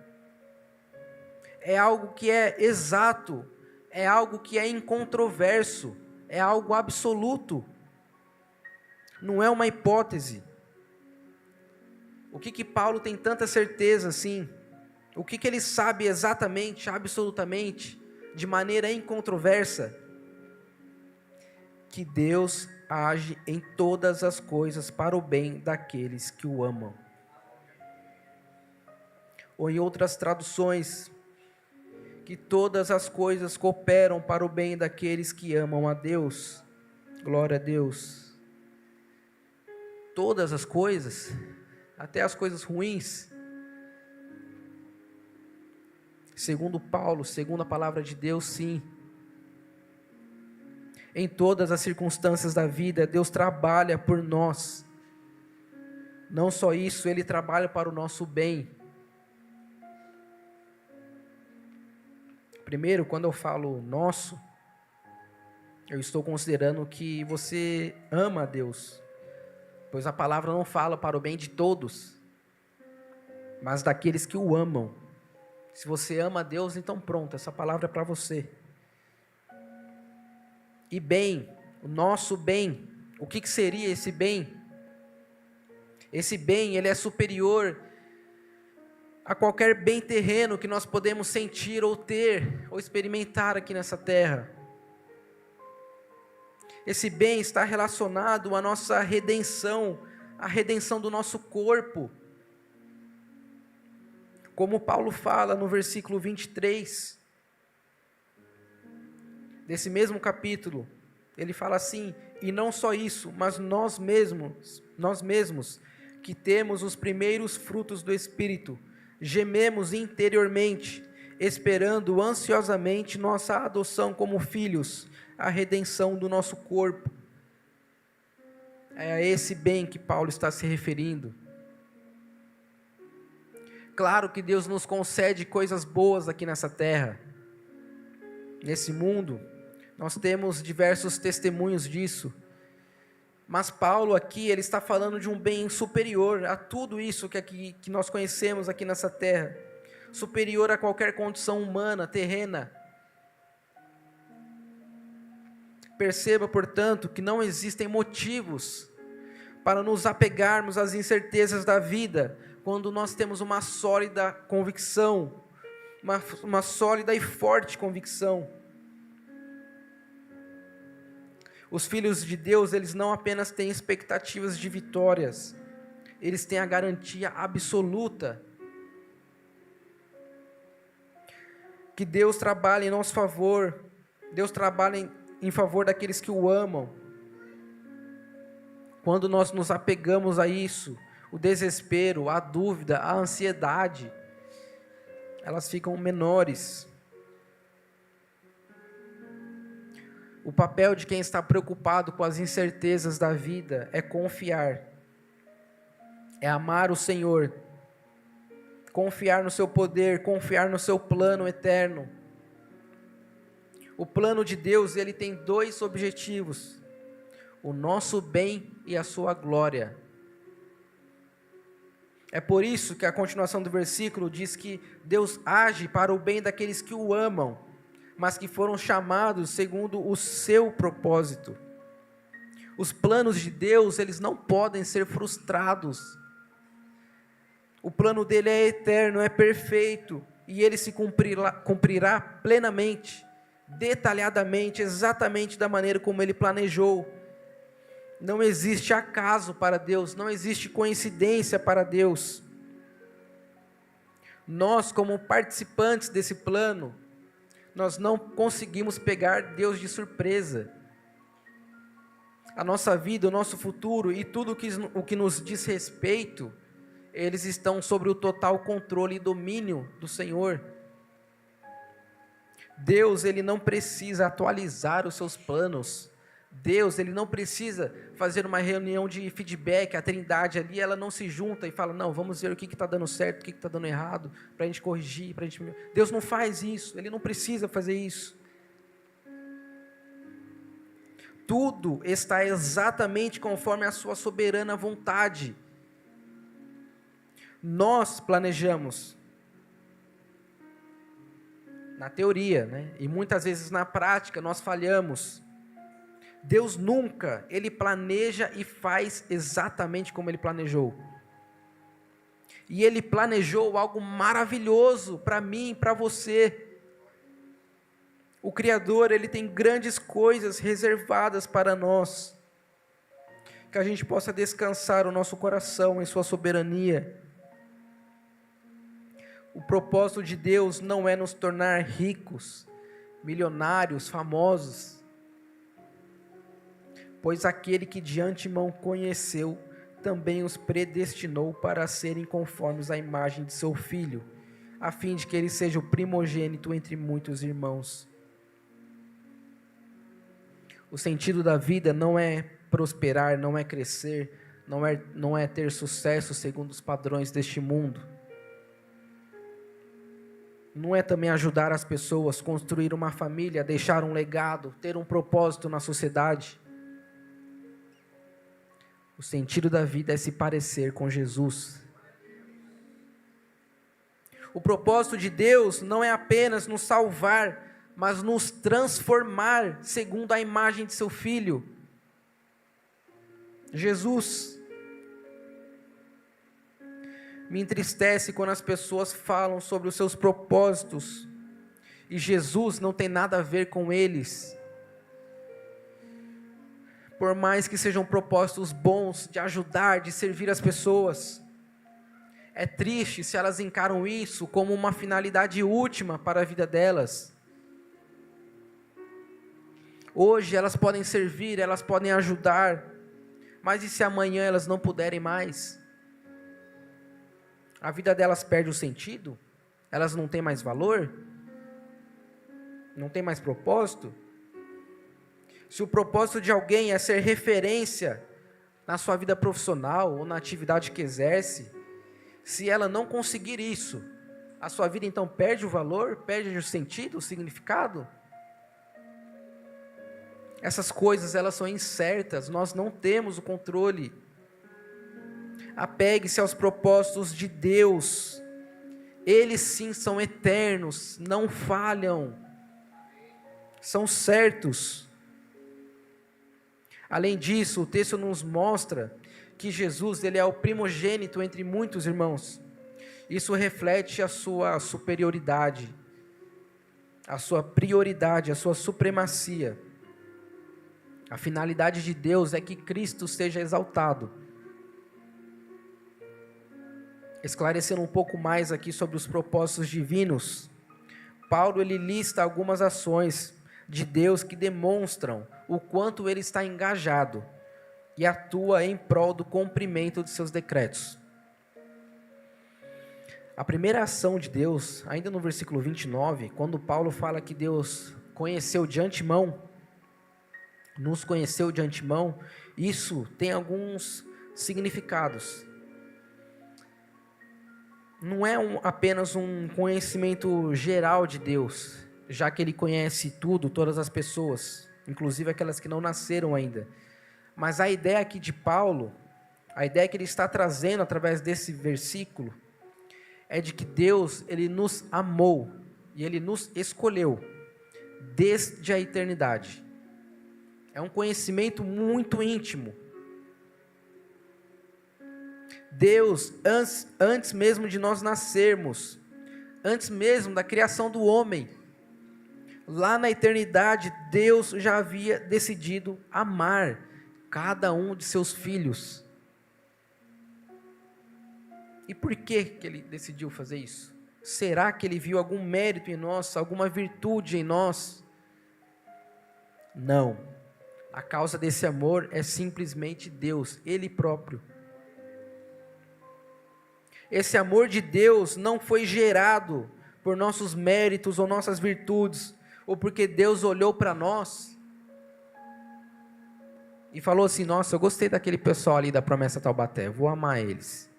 É algo que é exato, é algo que é incontroverso, é algo absoluto. Não é uma hipótese. O que Paulo tem tanta certeza assim? O que ele sabe exatamente, absolutamente, de maneira incontroversa? Que Deus age em todas as coisas para o bem daqueles que o amam. Ou em outras traduções, que todas as coisas cooperam para o bem daqueles que amam a Deus. Glória a Deus. Todas as coisas, até as coisas ruins. Segundo Paulo, segundo a palavra de Deus, sim. Em todas as circunstâncias da vida, Deus trabalha por nós. Não só isso, Ele trabalha para o nosso bem. Primeiro, quando eu falo nosso, eu estou considerando que você ama a Deus, pois a palavra não fala para o bem de todos, mas daqueles que o amam. Se você ama a Deus, então pronto, essa palavra é para você. E bem, o nosso bem, o que seria esse bem? Esse bem, ele é superior a qualquer bem terreno que nós podemos sentir ou ter, ou experimentar aqui nessa terra. Esse bem está relacionado à nossa redenção, à redenção do nosso corpo. Como Paulo fala no versículo 23, desse mesmo capítulo, ele fala assim: e não só isso, mas nós mesmos, que temos os primeiros frutos do Espírito, gememos interiormente, esperando ansiosamente nossa adoção como filhos, a redenção do nosso corpo. É a esse bem que Paulo está se referindo. Claro que Deus nos concede coisas boas aqui nessa terra, nesse mundo. Nós temos diversos testemunhos disso. Mas Paulo aqui, ele está falando de um bem superior a tudo isso que nós conhecemos aqui nessa terra. Superior a qualquer condição humana, terrena. Perceba, portanto, que não existem motivos para nos apegarmos às incertezas da vida, quando nós temos uma sólida convicção, uma sólida e forte convicção. Os filhos de Deus, eles não apenas têm expectativas de vitórias, eles têm a garantia absoluta que Deus trabalha em nosso favor, Deus trabalha em favor daqueles que o amam. Quando nós nos apegamos a isso, o desespero, a dúvida, a ansiedade, elas ficam menores. O papel de quem está preocupado com as incertezas da vida é confiar, é amar o Senhor, confiar no seu poder, confiar no seu plano eterno. O plano de Deus, ele tem dois objetivos: o nosso bem e a sua glória. É por isso que a continuação do versículo diz que Deus age para o bem daqueles que o amam, mas que foram chamados segundo o seu propósito. Os planos de Deus, eles não podem ser frustrados. O plano dele é eterno, é perfeito, e ele se cumprirá plenamente, detalhadamente, exatamente da maneira como ele planejou. Não existe acaso para Deus, não existe coincidência para Deus. Nós, como participantes desse plano, nós não conseguimos pegar Deus de surpresa. A nossa vida, o nosso futuro e tudo o que nos diz respeito, eles estão sobre o total controle e domínio do Senhor. Deus, ele não precisa atualizar os seus planos. Deus, ele não precisa fazer uma reunião de feedback. A Trindade ali, ela não se junta e fala: não, vamos ver o que está dando certo, o que está dando errado, para a gente corrigir, para a gente... Deus não faz isso, ele não precisa fazer isso. Tudo está exatamente conforme a sua soberana vontade. Nós planejamos na teoria, né? E muitas vezes na prática nós falhamos. Deus nunca, ele planeja e faz exatamente como ele planejou. E ele planejou algo maravilhoso para mim e para você. O Criador, ele tem grandes coisas reservadas para nós, que a gente possa descansar o nosso coração em sua soberania. O propósito de Deus não é nos tornar ricos, milionários, famosos, pois aquele que de antemão conheceu, também os predestinou para serem conformes à imagem de seu Filho, a fim de que ele seja o primogênito entre muitos irmãos. O sentido da vida não é prosperar, não é crescer, não é ter sucesso segundo os padrões deste mundo. Não é também ajudar as pessoas, construir uma família, deixar um legado, ter um propósito na sociedade? O sentido da vida é se parecer com Jesus. O propósito de Deus não é apenas nos salvar, mas nos transformar segundo a imagem de seu Filho, Jesus. Me entristece quando as pessoas falam sobre os seus propósitos e Jesus não tem nada a ver com eles. Por mais que sejam propósitos bons de ajudar, de servir as pessoas, é triste se elas encaram isso como uma finalidade última para a vida delas. Hoje elas podem servir, elas podem ajudar, mas e se amanhã elas não puderem mais? A vida delas perde o sentido? Elas não têm mais valor? Não têm mais propósito? Se o propósito de alguém é ser referência na sua vida profissional ou na atividade que exerce, se ela não conseguir isso, a sua vida então perde o valor, perde o sentido, o significado? Essas coisas, elas são incertas, nós não temos o controle. Apegue-se aos propósitos de Deus. Eles sim são eternos, não falham, são certos. Além disso, o texto nos mostra que Jesus, ele é o primogênito entre muitos irmãos. Isso reflete a sua superioridade, a sua prioridade, a sua supremacia. A finalidade de Deus é que Cristo seja exaltado. Esclarecendo um pouco mais aqui sobre os propósitos divinos, Paulo ele lista algumas ações de Deus que demonstram o quanto ele está engajado e atua em prol do cumprimento de seus decretos. A primeira ação de Deus, ainda no versículo 29, quando Paulo fala que Deus conheceu de antemão, nos conheceu de antemão, isso tem alguns significados. Não é apenas um conhecimento geral de Deus, já que Ele conhece tudo, todas as pessoas, inclusive aquelas que não nasceram ainda. Mas a ideia aqui de Paulo, a ideia que ele está trazendo através desse versículo, é de que Deus, Ele nos amou e Ele nos escolheu desde a eternidade. É um conhecimento muito íntimo. Deus, antes mesmo de nós nascermos, antes mesmo da criação do homem, lá na eternidade, Deus já havia decidido amar cada um de seus filhos. E por que Ele decidiu fazer isso? Será que Ele viu algum mérito em nós, alguma virtude em nós? Não. A causa desse amor é simplesmente Deus, Ele próprio. Esse amor de Deus não foi gerado por nossos méritos ou nossas virtudes, ou porque Deus olhou para nós e falou assim: nossa, eu gostei daquele pessoal ali da Promessa Taubaté, vou amar eles.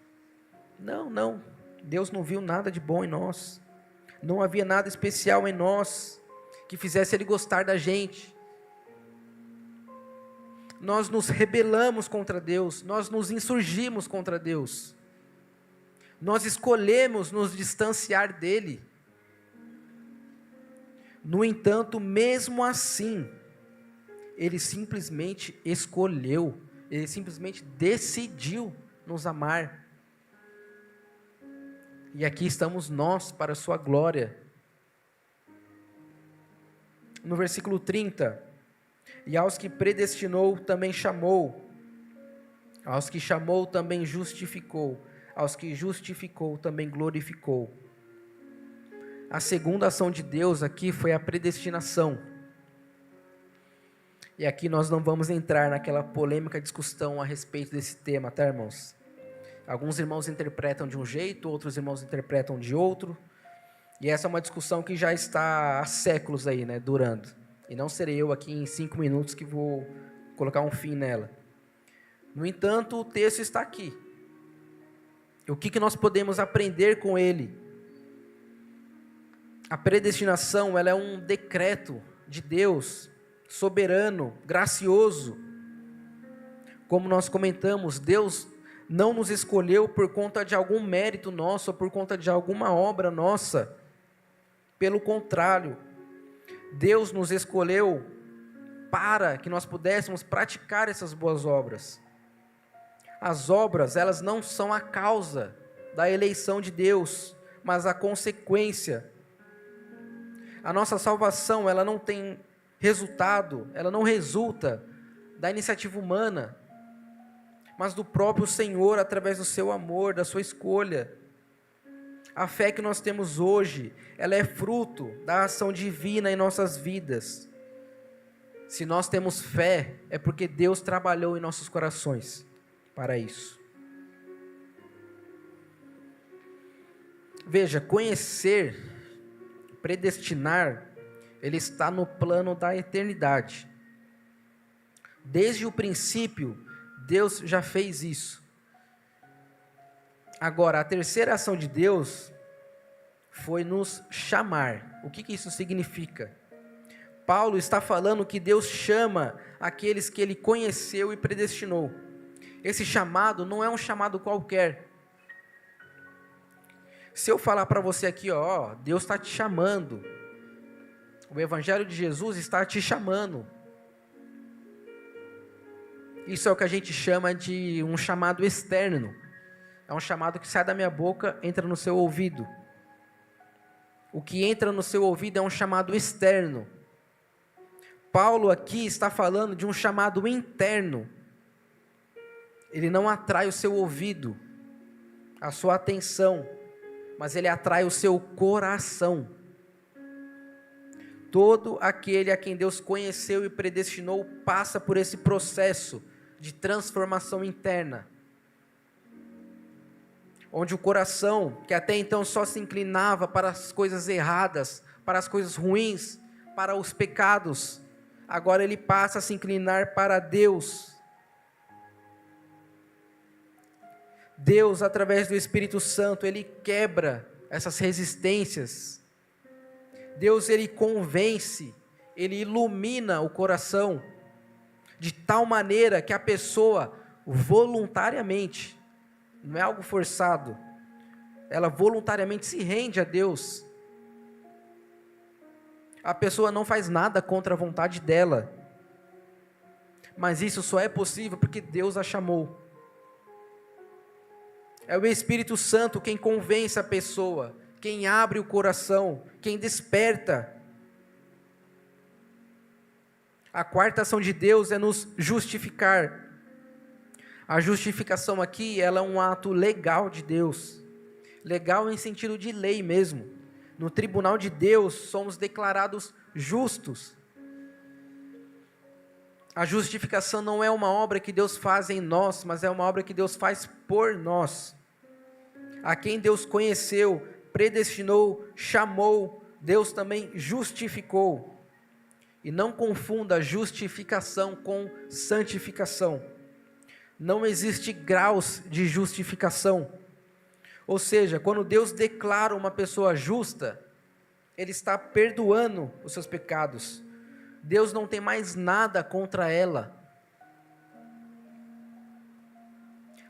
Não, Deus não viu nada de bom em nós, não havia nada especial em nós que fizesse Ele gostar da gente. Nós nos rebelamos contra Deus, nós nos insurgimos contra Deus, nós escolhemos nos distanciar dEle. No entanto, mesmo assim, Ele simplesmente escolheu, Ele simplesmente decidiu nos amar. E aqui estamos nós para a sua glória. No versículo 30, e aos que predestinou também chamou, aos que chamou também justificou, aos que justificou também glorificou. A segunda ação de Deus aqui foi a predestinação. E aqui nós não vamos entrar naquela polêmica discussão a respeito desse tema, tá, irmãos? Alguns irmãos interpretam de um jeito, outros irmãos interpretam de outro. E essa é uma discussão que já está há séculos aí, né, durando. E não serei eu aqui em 5 minutos que vou colocar um fim nela. No entanto, o texto está aqui. O que nós podemos aprender com ele? A predestinação, ela é um decreto de Deus, soberano, gracioso. Como nós comentamos, Deus não nos escolheu por conta de algum mérito nosso, ou por conta de alguma obra nossa. Pelo contrário, Deus nos escolheu para que nós pudéssemos praticar essas boas obras. As obras, elas não são a causa da eleição de Deus, mas a consequência. A nossa salvação, ela não tem resultado, ela não resulta da iniciativa humana, mas do próprio Senhor, através do seu amor, da sua escolha. A fé que nós temos hoje, ela é fruto da ação divina em nossas vidas. Se nós temos fé, é porque Deus trabalhou em nossos corações para isso. Veja, conhecer, predestinar, ele está no plano da eternidade. Desde o princípio, Deus já fez isso. Agora, a terceira ação de Deus foi nos chamar. O que isso significa? Paulo está falando que Deus chama aqueles que Ele conheceu e predestinou. Esse chamado não é um chamado qualquer. Se eu falar para você aqui, ó, Deus está te chamando, o Evangelho de Jesus está te chamando. Isso é o que a gente chama de um chamado externo. É um chamado que sai da minha boca, entra no seu ouvido. O que entra no seu ouvido é um chamado externo. Paulo aqui está falando de um chamado interno. Ele não atrai o seu ouvido, a sua atenção, mas ele atrai o seu coração. Todo aquele a quem Deus conheceu e predestinou passa por esse processo de transformação interna, onde o coração, que até então só se inclinava para as coisas erradas, para as coisas ruins, para os pecados, agora ele passa a se inclinar para Deus. Deus, através do Espírito Santo, ele quebra essas resistências. Deus, ele convence, ele ilumina o coração, de tal maneira que a pessoa voluntariamente, não é algo forçado, ela voluntariamente se rende a Deus. A pessoa não faz nada contra a vontade dela, mas isso só é possível porque Deus a chamou. É o Espírito Santo quem convence a pessoa, quem abre o coração, quem desperta. A quarta ação de Deus é nos justificar. A justificação aqui, ela é um ato legal de Deus. Legal em sentido de lei mesmo. No tribunal de Deus, somos declarados justos. A justificação não é uma obra que Deus faz em nós, mas é uma obra que Deus faz por nós. A quem Deus conheceu, predestinou, chamou, Deus também justificou. E não confunda justificação com santificação. Não existe graus de justificação. Ou seja, quando Deus declara uma pessoa justa, Ele está perdoando os seus pecados. Deus não tem mais nada contra ela.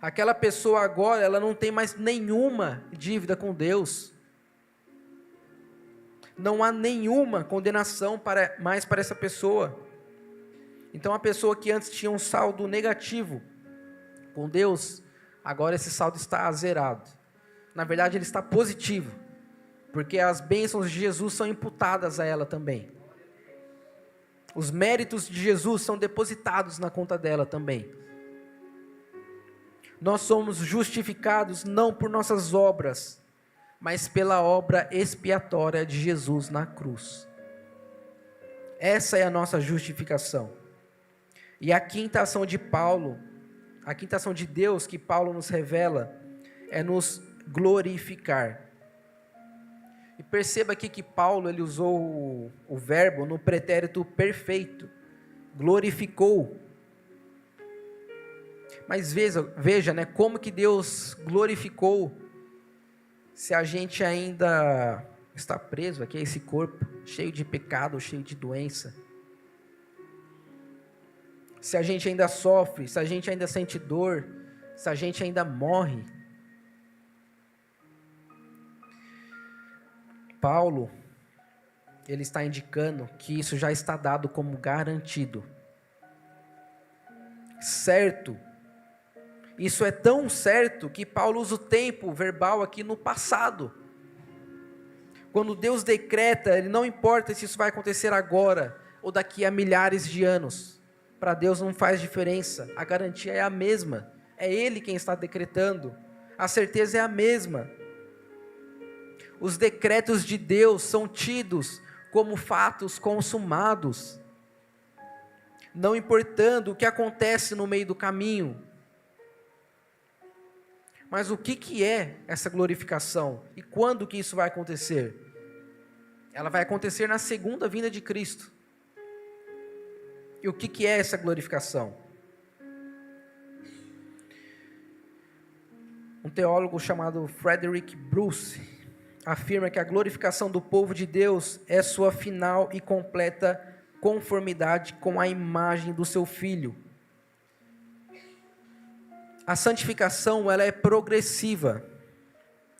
Aquela pessoa agora, ela não tem mais nenhuma dívida com Deus. Não há nenhuma condenação mais para essa pessoa. Então a pessoa que antes tinha um saldo negativo com Deus, agora esse saldo está zerado. Na verdade ele está positivo, porque as bênçãos de Jesus são imputadas a ela também. Os méritos de Jesus são depositados na conta dela também. Nós somos justificados não por nossas obras, mas pela obra expiatória de Jesus na cruz. Essa é a nossa justificação. E a quinta ação de Paulo, a quinta ação de Deus que Paulo nos revela, é nos glorificar. E perceba aqui que Paulo ele usou o verbo no pretérito perfeito, glorificou. Mas veja, né, como que Deus glorificou, se a gente ainda está preso aqui a esse corpo, cheio de pecado, cheio de doença. Se a gente ainda sofre, se a gente ainda sente dor, se a gente ainda morre. Paulo, ele está indicando que isso já está dado como garantido. Certo. Isso é tão certo que Paulo usa o tempo verbal aqui no passado. Quando Deus decreta, ele não importa se isso vai acontecer agora ou daqui a milhares de anos. Para Deus não faz diferença, a garantia é a mesma. É Ele quem está decretando, a certeza é a mesma. Os decretos de Deus são tidos como fatos consumados, não importando o que acontece no meio do caminho. Mas o que é essa glorificação? E quando que isso vai acontecer? Ela vai acontecer na segunda vinda de Cristo. E o que é essa glorificação? Um teólogo chamado Frederick Bruce afirma que a glorificação do povo de Deus é sua final e completa conformidade com a imagem do seu Filho. A santificação, ela é progressiva.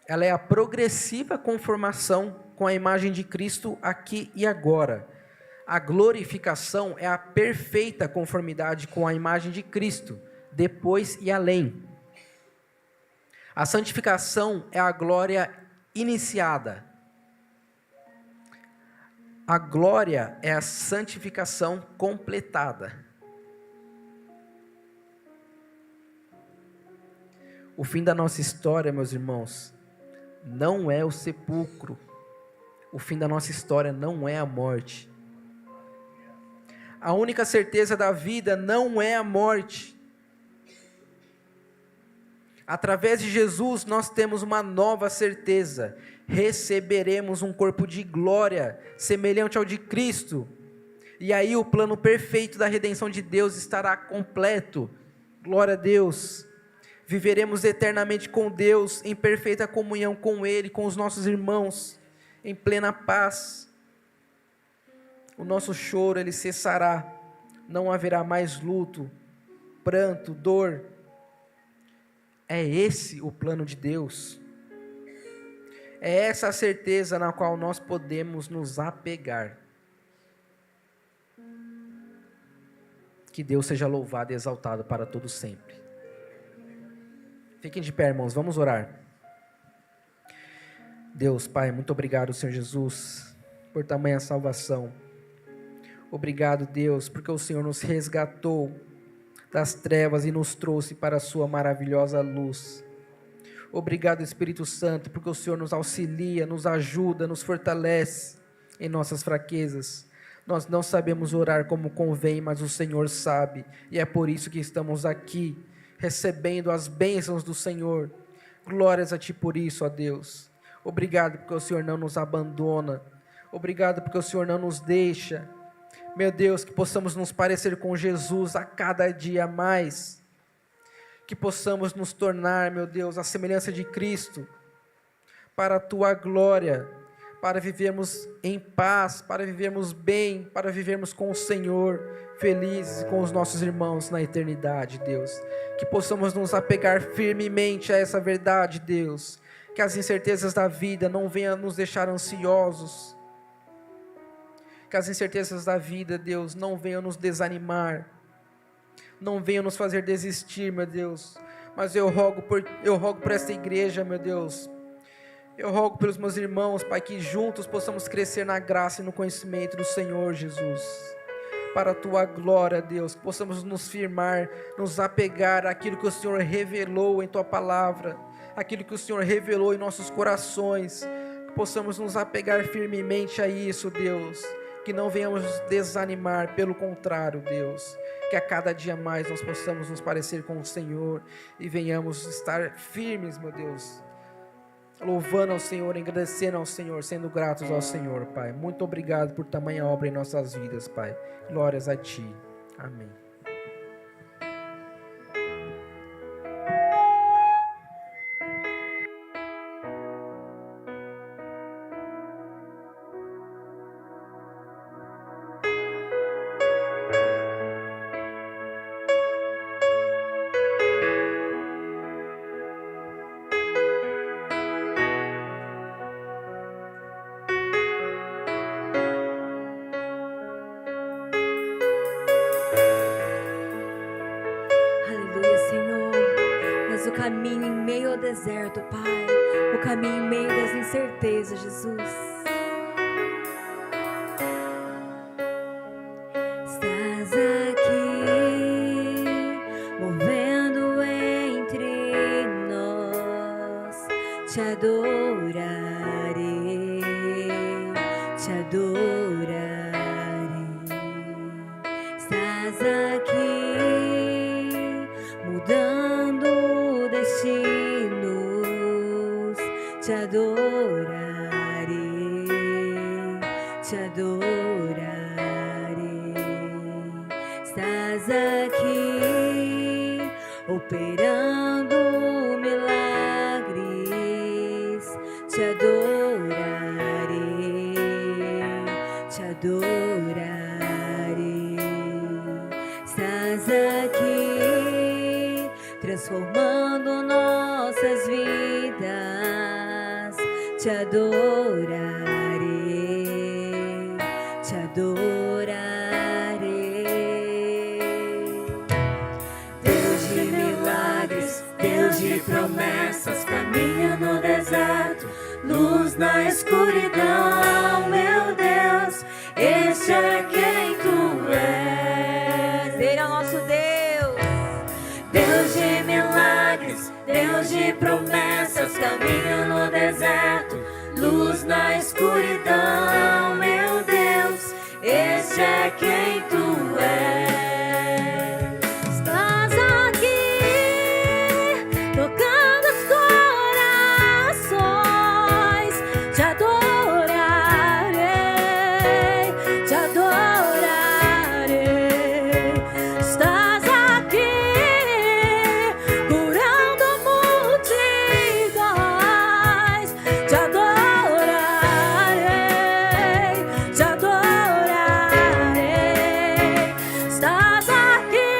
Ela é a progressiva conformação com a imagem de Cristo aqui e agora. A glorificação é a perfeita conformidade com a imagem de Cristo, depois e além. A santificação é a glória iniciada. A glória é a santificação completada. O fim da nossa história, meus irmãos, não é o sepulcro. O fim da nossa história não é a morte. A única certeza da vida não é a morte. Através de Jesus nós temos uma nova certeza. Receberemos um corpo de glória, semelhante ao de Cristo. E aí o plano perfeito da redenção de Deus estará completo. Glória a Deus. Viveremos eternamente com Deus, em perfeita comunhão com Ele, com os nossos irmãos, em plena paz. O nosso choro, ele cessará. Não haverá mais luto, pranto, dor. É esse o plano de Deus. É essa a certeza na qual nós podemos nos apegar. Que Deus seja louvado e exaltado para todo sempre. Fiquem de pé, irmãos, vamos orar. Deus, Pai, muito obrigado, Senhor Jesus, por tamanha salvação. Obrigado, Deus, porque o Senhor nos resgatou das trevas e nos trouxe para a sua maravilhosa luz. Obrigado, Espírito Santo, porque o Senhor nos auxilia, nos ajuda, nos fortalece em nossas fraquezas. Nós não sabemos orar como convém, mas o Senhor sabe, e é por isso que estamos aqui, recebendo as bênçãos do Senhor. Glórias a Ti por isso, ó Deus. Obrigado porque o Senhor não nos abandona. Obrigado porque o Senhor não nos deixa. Meu Deus, que possamos nos parecer com Jesus a cada dia mais. Que possamos nos tornar, meu Deus, a semelhança de Cristo, para a Tua glória, para vivermos em paz, para vivermos bem, para vivermos com o Senhor, felizes com os nossos irmãos na eternidade, Deus. Que possamos nos apegar firmemente a essa verdade, Deus. Que as incertezas da vida não venham nos deixar ansiosos. Que as incertezas da vida, Deus, não venham nos desanimar. Não venham nos fazer desistir, meu Deus. Mas eu rogo por esta igreja, meu Deus. Eu rogo pelos meus irmãos, Pai, que juntos possamos crescer na graça e no conhecimento do Senhor Jesus. Para a Tua glória, Deus, que possamos nos firmar, nos apegar àquilo que o Senhor revelou em Tua palavra, aquilo que o Senhor revelou em nossos corações, que possamos nos apegar firmemente a isso, Deus, que não venhamos desanimar, pelo contrário, Deus, que a cada dia mais nós possamos nos parecer com o Senhor e venhamos estar firmes, meu Deus, louvando ao Senhor, agradecendo ao Senhor, sendo gratos ao Senhor, Pai. Muito obrigado por tamanha obra em nossas vidas, Pai. Glórias a Ti. Amém. deserto, Pai, o caminho em meio das incertezas, Jesus. Estás aqui, movendo entre nós, te adorarei, te adorarei. Estás aqui, mudando destinos, te adorarei, te adorarei. Estás aqui, operando milagres, te adorarei, te adorarei. Estás aqui, transformando nossas vidas, te adorarei, te adorarei. Deus de milagres, Deus de promessas, caminho no deserto, luz na escuridão, meu Deus, este é quem tu és. Ele é o nosso Deus. Deus de milagres, Deus de promessas, caminho no deserto, luz na escuridão, meu Deus, este é quem tu és. Estás aqui, tocando os corações, te adorarei, te adorarei. Estás aqui, curando multidões, te adorarei, te adorarei. Estás aqui,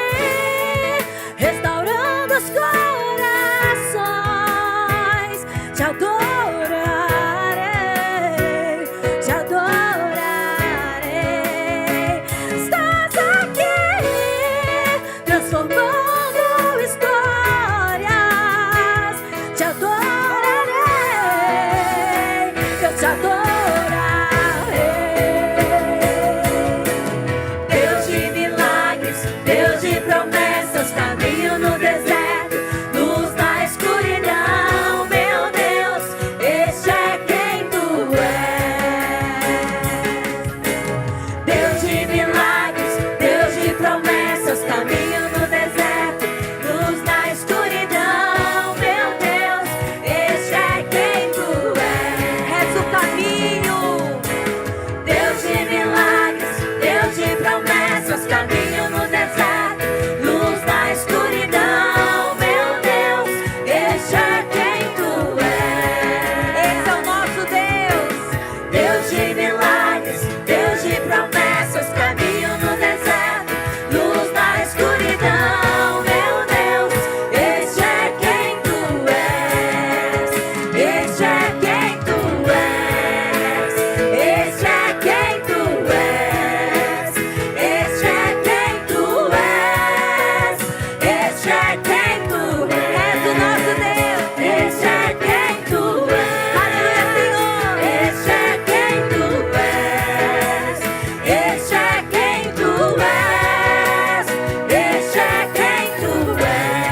restaurando os corações, te adorarei, te adorarei. Estás aqui, transformando histórias, te adorarei, eu te adorarei. Deus de milagres, Deus de promessas, caminho no deserto, luz na escuridão, meu Deus, este é quem tu és. Deus de milagres, Deus de promessas, caminho no deserto, luz na escuridão, meu Deus, este é quem tu és. És o caminho. Deus de milagres, Deus de promessas, caminho no deserto, luz na escuridão, meu Deus, este é quem tu és. Esse é o nosso Deus. Deus de milagres, Deus de promessas, caminho no deserto, luz na escuridão, meu Deus, este é quem tu és. Este é quem tu és. Este é quem tu és. Este é quem tu és. Este é quem tu és. O nosso Deus. Este é quem tu és. Aleluia, Senhor. Este é quem tu és. Este é quem tu és. Este é quem tu és.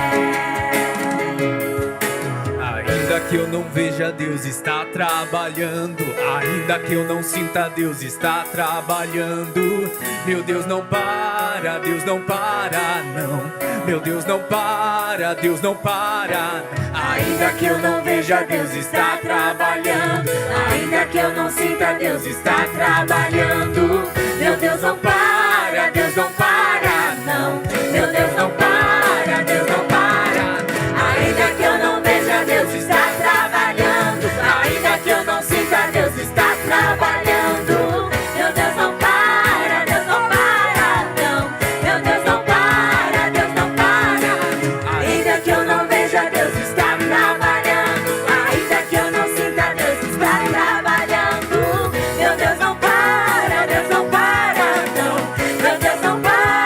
Ainda que eu não veja, Deus está trabalhando. Ainda que eu não sinta, Deus está trabalhando. Meu Deus não para, Deus não para, não. Meu Deus não para, Deus não para. Ainda que eu não veja, Deus está trabalhando. Ainda que eu não sinta, Deus está trabalhando. Meu Deus não para, Deus não para, não. Meu Deus não para, Deus não para. Ainda que eu não veja, Deus está trabalhando. Ainda que eu não sinta, Deus está trabalhando. Meu Deus não para, Deus não para, não. Meu Deus não para, Deus não para. Ainda que eu não veja, Deus está trabalhando. Ainda que eu não sinta, Deus está trabalhando. Meu Deus não para, Deus não para, não. Meu Deus não para.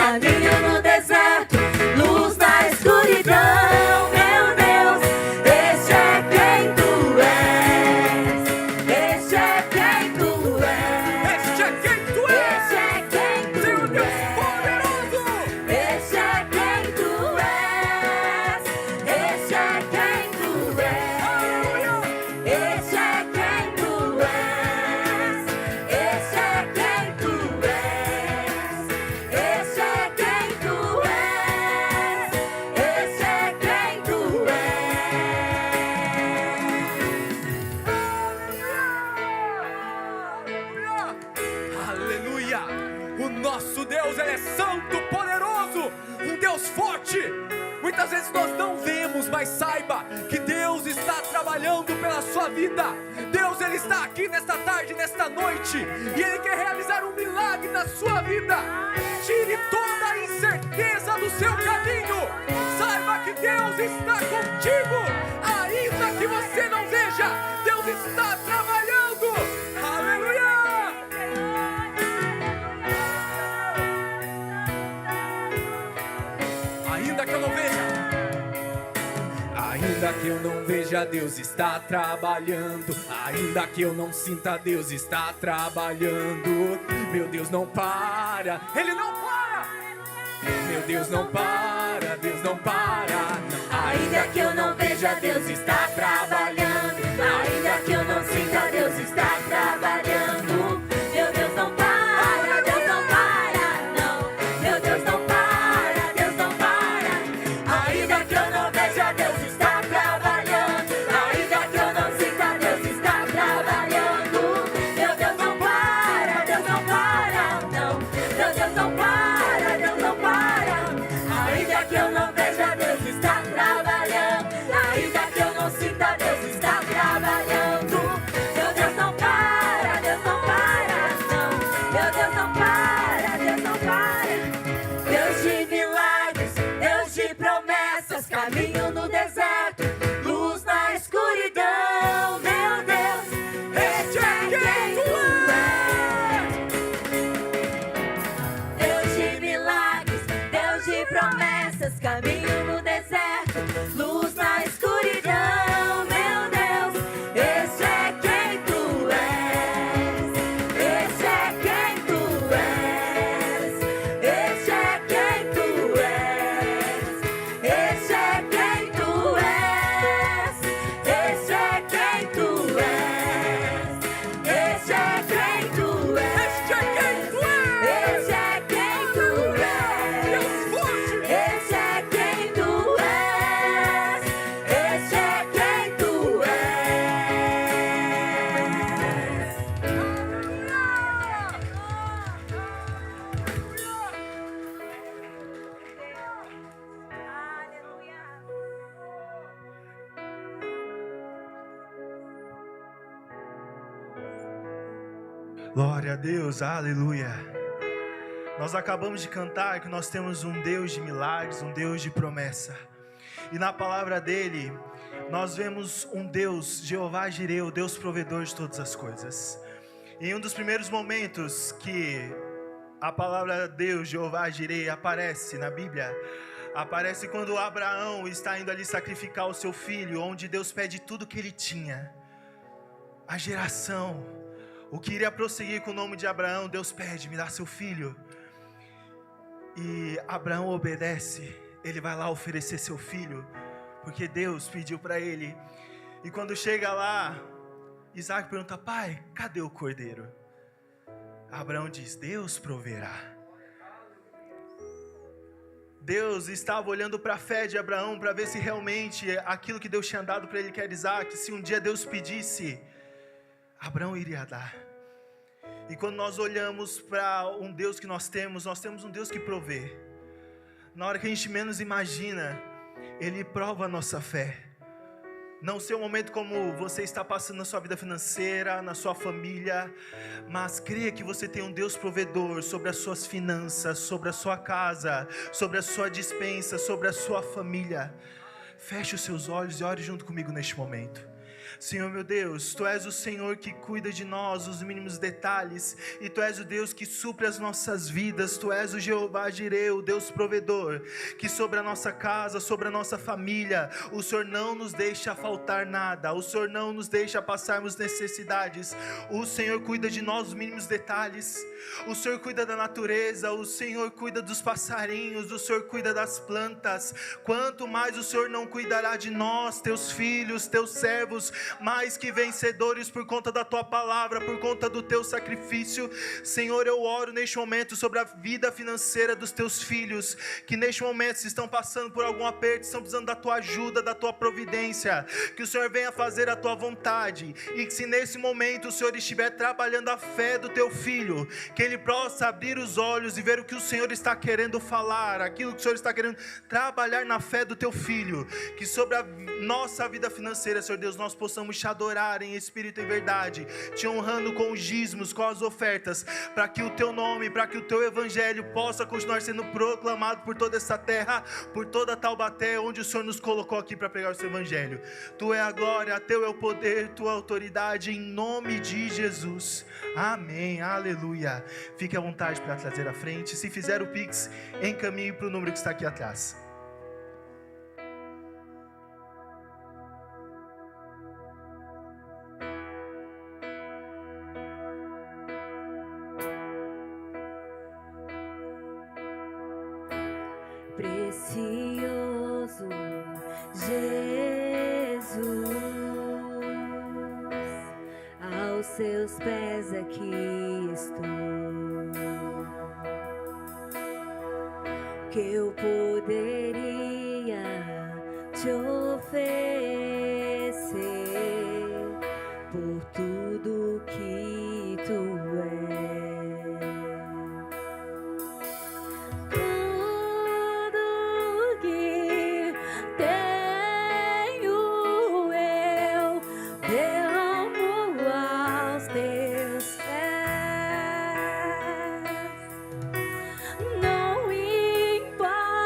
caminho no deserto, luz na escuridão, meu Deus, este é quem tu és, este é quem tu és, Este é quem tu este és, é quem tu Senhor Deus és. poderoso. Este é quem tu és, este é quem tu és, este é quem tu és, este é quem tu és, este é quem tu és, este é quem tu Aleluia! O nosso Deus, Ele é santo, poderoso, um Deus forte. Muitas vezes nós não vemos, mas saiba que Deus está trabalhando pela sua vida. Deus, Ele está aqui nesta tarde, nesta noite, e Ele quer realizar um milagre na sua vida. Tire toda a incerteza do seu caminho. Saiba que Deus está contigo, ainda que você não veja. Deus está trabalhando. Aleluia! Ainda que eu não veja, ainda que eu não veja, Deus está trabalhando. Ainda que eu não sinta, Deus está trabalhando. Meu Deus não para, Ele não para. Meu Deus não para, Deus não para. Ainda que eu não veja, Deus está trabalhando. Ainda que eu não sinta, Deus está trabalhando. Meu Deus não para, Deus não para, não. Meu Deus não para, Deus não para. Ainda que eu não veja, Deus está trabalhando. Ainda que eu não sinta, Deus está trabalhando. Meu Deus não para, Deus não para, não. Meu Deus não para, Deus não para. Ainda que eu não veja, Deus está trabalhando. Ainda que eu não sinta, Deus está trabalhando. Meu Deus não para, Deus não para, não. Meu Deus não para, Deus não para. Deus de milagres, Deus de promessas, caminho no deserto, luz na escuridão. Meu Deus, este é quem tu és. Deus de milagres, Deus de promessas, caminho no deserto, luz na escuridão. Meu Deus, este é quem tu és, este é quem tu és, este é quem tu és, este é quem tu és, este é quem tu és, este é quem tu és, Este é quem tu és, este é quem tu és. Deus forte. Esse é quem tu és, esse é quem tu és. Glória a Deus, aleluia. Nós acabamos de cantar que nós temos um Deus de milagres, um Deus de promessa. E na palavra dele, nós vemos um Deus, Jeová Jireh, o Deus provedor de todas as coisas. Em um dos primeiros momentos que a palavra Deus, Jeová Jireh, aparece na Bíblia, aparece quando Abraão está indo ali sacrificar o seu filho, onde Deus pede tudo que ele tinha. A geração, o que iria prosseguir com o nome de Abraão, Deus pede, me dá seu filho. E Abraão obedece, ele vai lá oferecer seu filho, porque Deus pediu para ele. E quando chega lá, Isaac pergunta: pai, cadê o cordeiro? Abraão diz: Deus proverá. Deus estava olhando para a fé de Abraão, para ver se realmente aquilo que Deus tinha dado para ele, que era Isaac, se um dia Deus pedisse, Abraão iria dar. E quando nós olhamos para um Deus que nós temos um Deus que provê. Na hora que a gente menos imagina, Ele prova a nossa fé. Não sei o momento como você está passando na sua vida financeira, na sua família, mas creia que você tem um Deus provedor sobre as suas finanças, sobre a sua casa, sobre a sua despensa, sobre a sua família. Feche os seus olhos e ore junto comigo neste momento. Senhor meu Deus, Tu és o Senhor que cuida de nós, os mínimos detalhes, e Tu és o Deus que supre as nossas vidas. Tu és o Jeová Jireh, o Deus provedor, que sobre a nossa casa, sobre a nossa família, o Senhor não nos deixa faltar nada, o Senhor não nos deixa passarmos necessidades. O Senhor cuida de nós, os mínimos detalhes, o Senhor cuida da natureza, o Senhor cuida dos passarinhos, o Senhor cuida das plantas. Quanto mais o Senhor não cuidará de nós, Teus filhos, Teus servos, mais que vencedores por conta da Tua palavra, por conta do Teu sacrifício. Senhor, eu oro neste momento sobre a vida financeira dos Teus filhos, que neste momento se estão passando por algum aperto, estão precisando da Tua ajuda, da Tua providência, que o Senhor venha fazer a Tua vontade, e que se nesse momento o Senhor estiver trabalhando a fé do Teu filho, que ele possa abrir os olhos e ver o que o Senhor está querendo falar, aquilo que o Senhor está querendo trabalhar na fé do Teu filho, que sobre a nossa vida financeira, Senhor Deus, nós possamos te adorar em espírito e verdade, te honrando com os dízimos, com as ofertas, para que o Teu nome, para que o Teu evangelho possa continuar sendo proclamado por toda essa terra, por toda Taubaté, onde o Senhor nos colocou aqui para pregar o Seu evangelho. Tu é a glória, Teu é o poder, Tua autoridade, em nome de Jesus. Amém, aleluia. Fique à vontade para trazer à frente. Se fizer o Pix, encaminhe para o número que está aqui atrás. Precioso Jesus, aos Seus pés aqui estou. Que eu poderia te oferecer por tudo que Tu és. Tudo que tenho eu derramo aos Teus pés. Não importa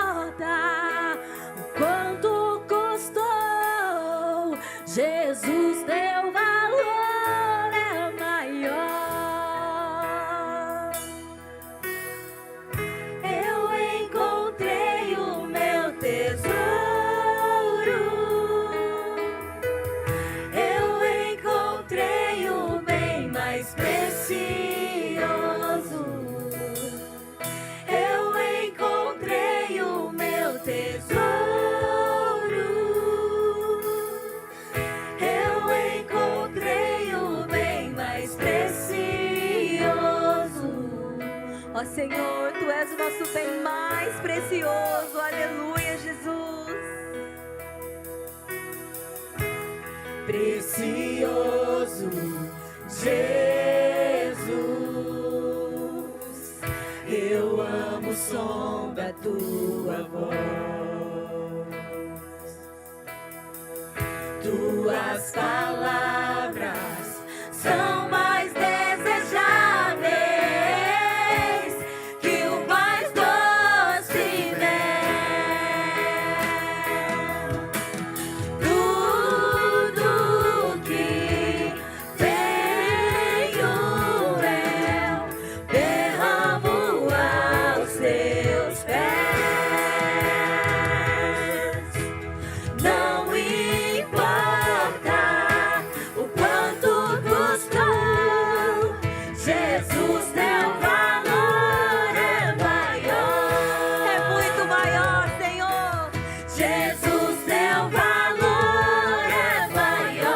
o quanto custou, Jesus, Teu valor é maior. Eu encontrei o meu tesouro, eu encontrei o bem mais precioso. Eu encontrei o meu tesouro, eu encontrei o bem mais precioso. Ó Senhor, Tu és o nosso bem mais precioso. Aleluia, Jesus. Precioso Jesus, eu amo o som da Tua voz. Tuas palavras são mais desejáveis que o mais doce mel. Tudo que tenho eu derramo aos Teus pés. Não importa o quanto custou, Jesus, Teu valor é maior. É muito maior, Senhor. Jesus, Teu valor é maior.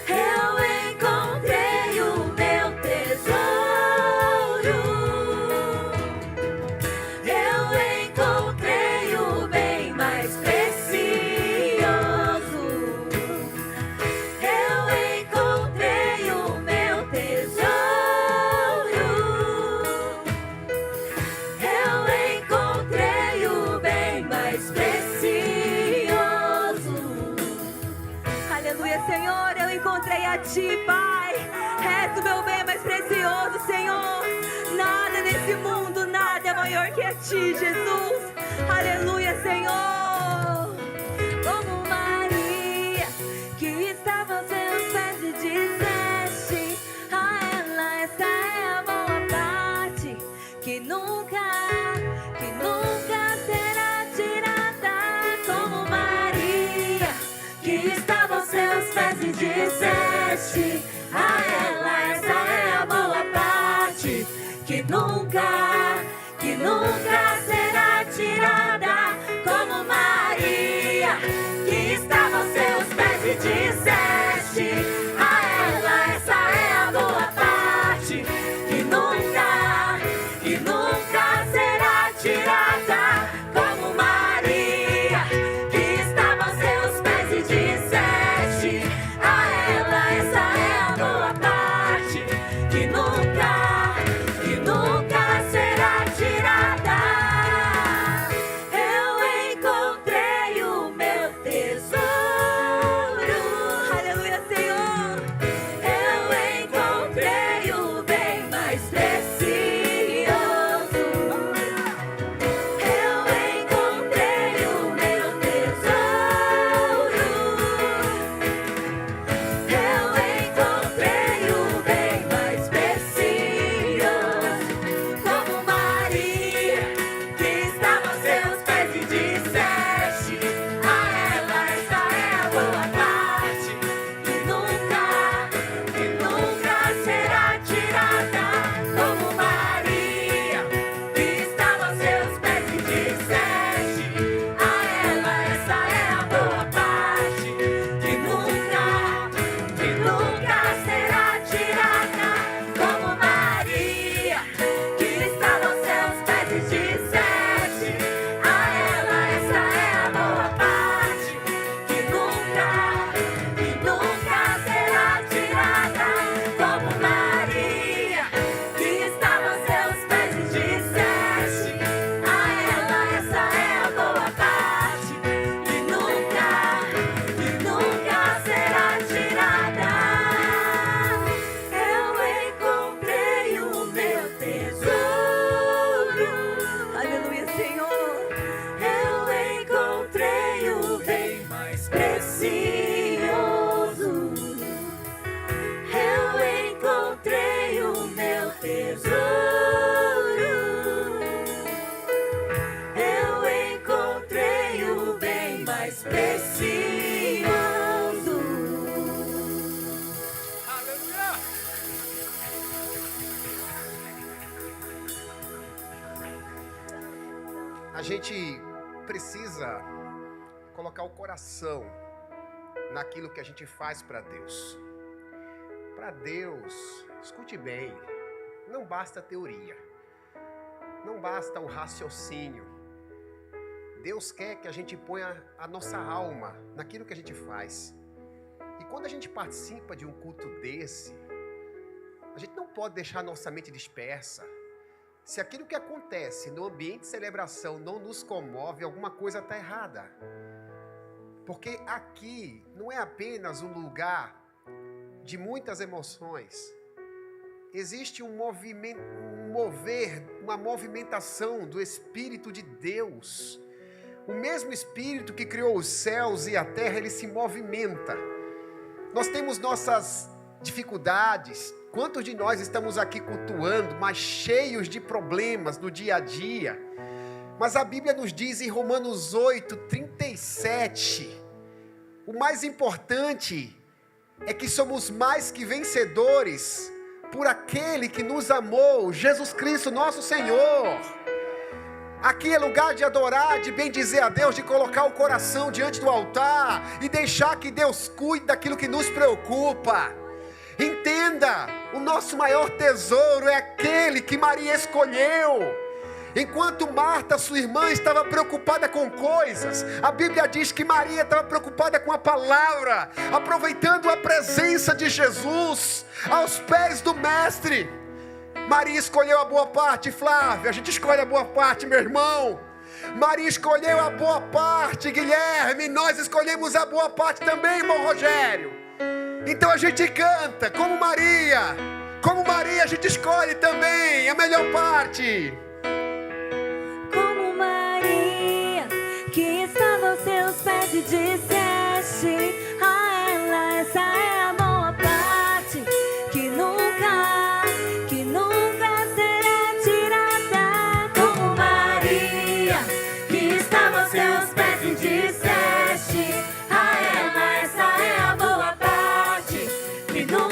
Eu encontrei o meu tesouro, eu encontrei o bem mais precioso. Eu encontrei o meu tesouro, eu encontrei o bem mais precioso. Aleluia, Senhor, eu encontrei a Ti, Pai. És o meu bem mais precioso, Senhor. Nada nesse mundo, nada é maior que a Ti, Jesus. Aleluia, Senhor. disseste. A ela essa é a boa parte, que nunca será tirada. Como Maria, que estava aos seus pés e disseste. A ela essa é a boa parte, que nunca será tirada. Como Maria, que estava aos seus pés e disseste. A ela essa é a boa parte, que nunca será tirada. Eu encontrei o meu tesouro. Aleluia, Senhor. Eu encontrei o bem mais precioso. Eu encontrei o meu tesouro. Eu encontrei o bem mais precioso. Como Maria, que estava aos seus pés e disseste. A ela essa é a boa parte, que nunca será tirada. Como Maria, que estava aos seus pés e disseste. A ela essa é a boa parte, que nunca será tirada. Como Maria, que estava aos seus pés e disseste. A ela essa é a boa parte, que nunca será tirada. Como Maria, que estava aos seus pés e disseste. A ela essa é a boa parte, que nunca será tirada. Eu encontrei o meu tesouro. Aleluia, Senhor. Eu encontrei o bem mais precioso. Eu encontrei o meu tesouro. Eu encontrei o bem mais precioso. A gente precisa colocar o coração naquilo que a gente faz para Deus. Para Deus, escute bem, não basta teoria, não basta o raciocínio. Deus quer que a gente ponha a nossa alma naquilo que a gente faz. E quando a gente participa de um culto desse, a gente não pode deixar a nossa mente dispersa. Se aquilo que acontece no ambiente de celebração não nos comove, alguma coisa está errada. Porque aqui não é apenas um lugar de muitas emoções. Existe um movimento, uma movimentação do Espírito de Deus. O mesmo Espírito que criou os céus e a terra, ele se movimenta. Nós temos nossas dificuldades. Quantos de nós estamos aqui cultuando, mas cheios de problemas no dia a dia? Mas a Bíblia nos diz em Romanos 8:37, o mais importante é que somos mais que vencedores por aquele que nos amou, Jesus Cristo, nosso Senhor. Aqui é lugar de adorar, de bendizer a Deus, de colocar o coração diante do altar e deixar que Deus cuide daquilo que nos preocupa. Entenda, o nosso maior tesouro é aquele que Maria escolheu. Enquanto Marta, sua irmã, estava preocupada com coisas, a Bíblia diz que Maria estava preocupada com a palavra, aproveitando a presença de Jesus aos pés do Mestre. Maria escolheu a boa parte, Flávia. A gente escolhe a boa parte, meu irmão. Maria escolheu a boa parte, Guilherme. Nós escolhemos a boa parte também, irmão Rogério. Então a gente canta como Maria. Como Maria a gente escolhe também a melhor parte. Como Maria, que estava aos seus pés e disseste. A ela essa é a boa parte, que nunca será tirada. Como Maria, que estava aos seus pés e disseste. A ela essa é a boa parte, que nunca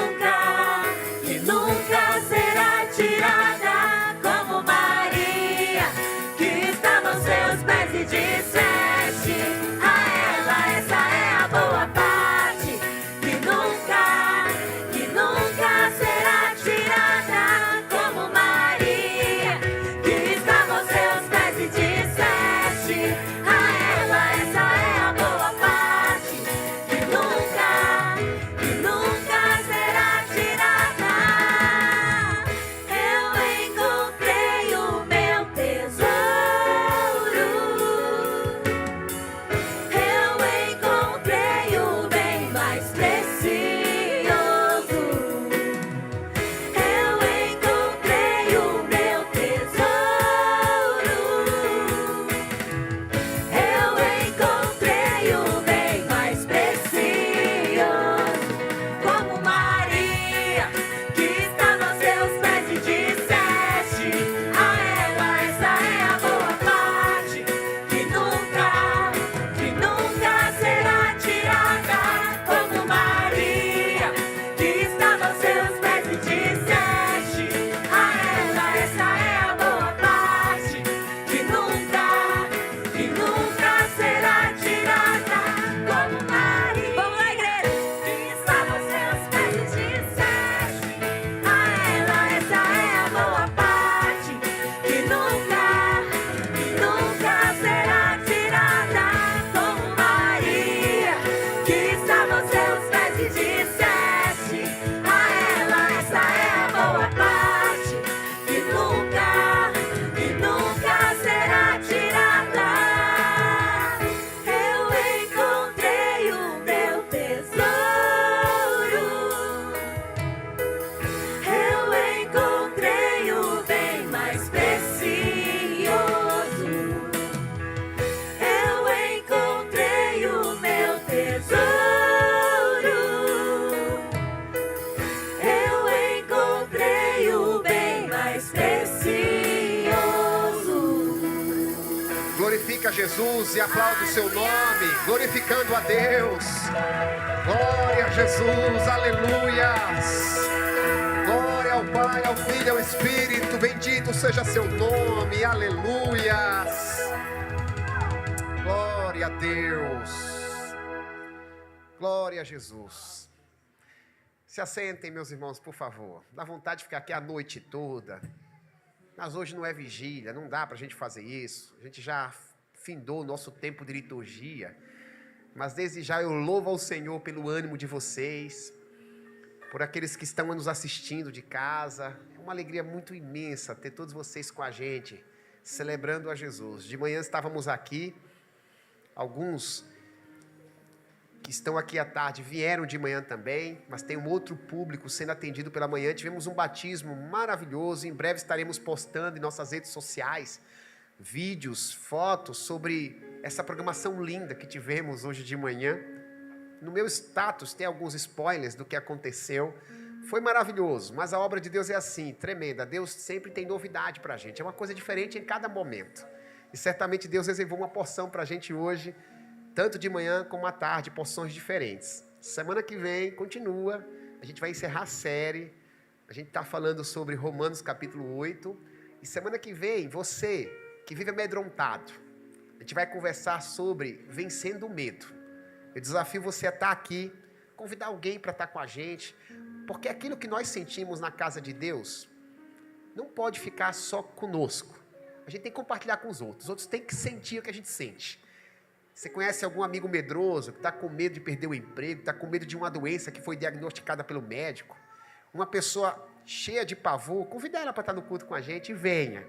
Jesus e aplauda o seu nome, glorificando a Deus. Glória a Jesus, aleluias. Glória ao Pai, ao Filho e ao Espírito, bendito seja seu nome, aleluias. Glória a Deus. Glória a Jesus. Se assentem, meus irmãos, por favor. Dá vontade de ficar aqui a noite toda. Mas hoje não é vigília, não dá para a gente fazer isso. A gente já findou o nosso tempo de liturgia. Mas desde já eu louvo ao Senhor pelo ânimo de vocês, por aqueles que estão nos assistindo de casa. É uma alegria muito imensa ter todos vocês com a gente, celebrando a Jesus. De manhã estávamos aqui, alguns que estão aqui à tarde vieram de manhã também, mas tem um outro público sendo atendido pela manhã. Tivemos um batismo maravilhoso, em breve estaremos postando em nossas redes sociais vídeos, fotos sobre essa programação linda que tivemos hoje de manhã. No meu status tem alguns spoilers do que aconteceu. Foi maravilhoso, mas a obra de Deus é assim, tremenda. Deus sempre tem novidade para a gente, é uma coisa diferente em cada momento. E certamente Deus reservou uma porção para a gente hoje, tanto de manhã como à tarde, porções diferentes. Semana que vem, continua, a gente vai encerrar a série, a gente está falando sobre Romanos capítulo 8, e semana que vem, você que vive amedrontado, a gente vai conversar sobre vencendo o medo. Eu desafio você a estar aqui, convidar alguém para estar com a gente, porque aquilo que nós sentimos na casa de Deus, não pode ficar só conosco, a gente tem que compartilhar com os outros têm que sentir o que a gente sente. Você conhece algum amigo medroso que está com medo de perder o emprego, está com medo de uma doença que foi diagnosticada pelo médico? Uma pessoa cheia de pavor, convida ela para estar no culto com a gente e venha.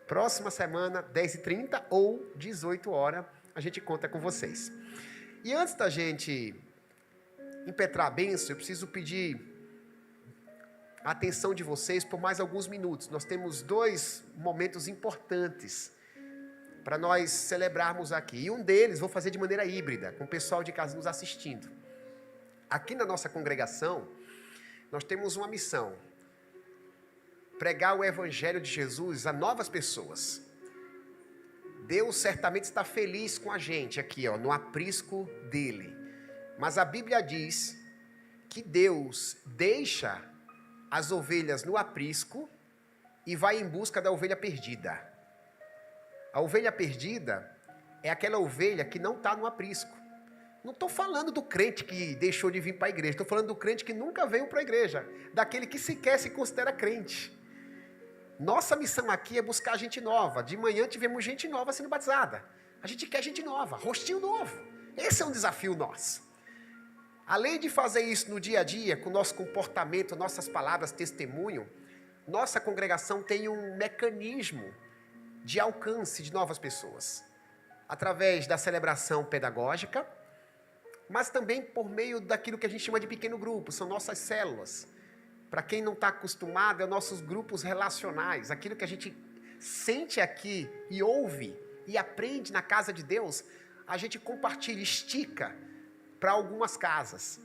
Próxima semana, 10h30 ou 18h, a gente conta com vocês. E antes da gente impetrar a bênção, eu preciso pedir a atenção de vocês por mais alguns minutos. Nós temos 2 momentos importantes para nós celebrarmos aqui. E um deles vou fazer de maneira híbrida, com o pessoal de casa nos assistindo. Aqui na nossa congregação, nós temos uma missão: pregar o Evangelho de Jesus a novas pessoas. Deus certamente está feliz com a gente aqui, no aprisco dele. Mas a Bíblia diz que Deus deixa as ovelhas no aprisco e vai em busca da ovelha perdida. A ovelha perdida é aquela ovelha que não está no aprisco. Não estou falando do crente que deixou de vir para a igreja, estou falando do crente que nunca veio para a igreja, daquele que sequer se considera crente. Nossa missão aqui é buscar gente nova. De manhã tivemos gente nova sendo batizada. A gente quer gente nova, rostinho novo. Esse é um desafio nosso. Além de fazer isso no dia a dia, com o nosso comportamento, nossas palavras, testemunho, nossa congregação tem um mecanismo de alcance de novas pessoas, através da celebração pedagógica, mas também por meio daquilo que a gente chama de pequeno grupo, são nossas células. Para quem não está acostumado, é nossos grupos relacionais, aquilo que a gente sente aqui e ouve e aprende na casa de Deus, a gente compartilha, estica para algumas casas.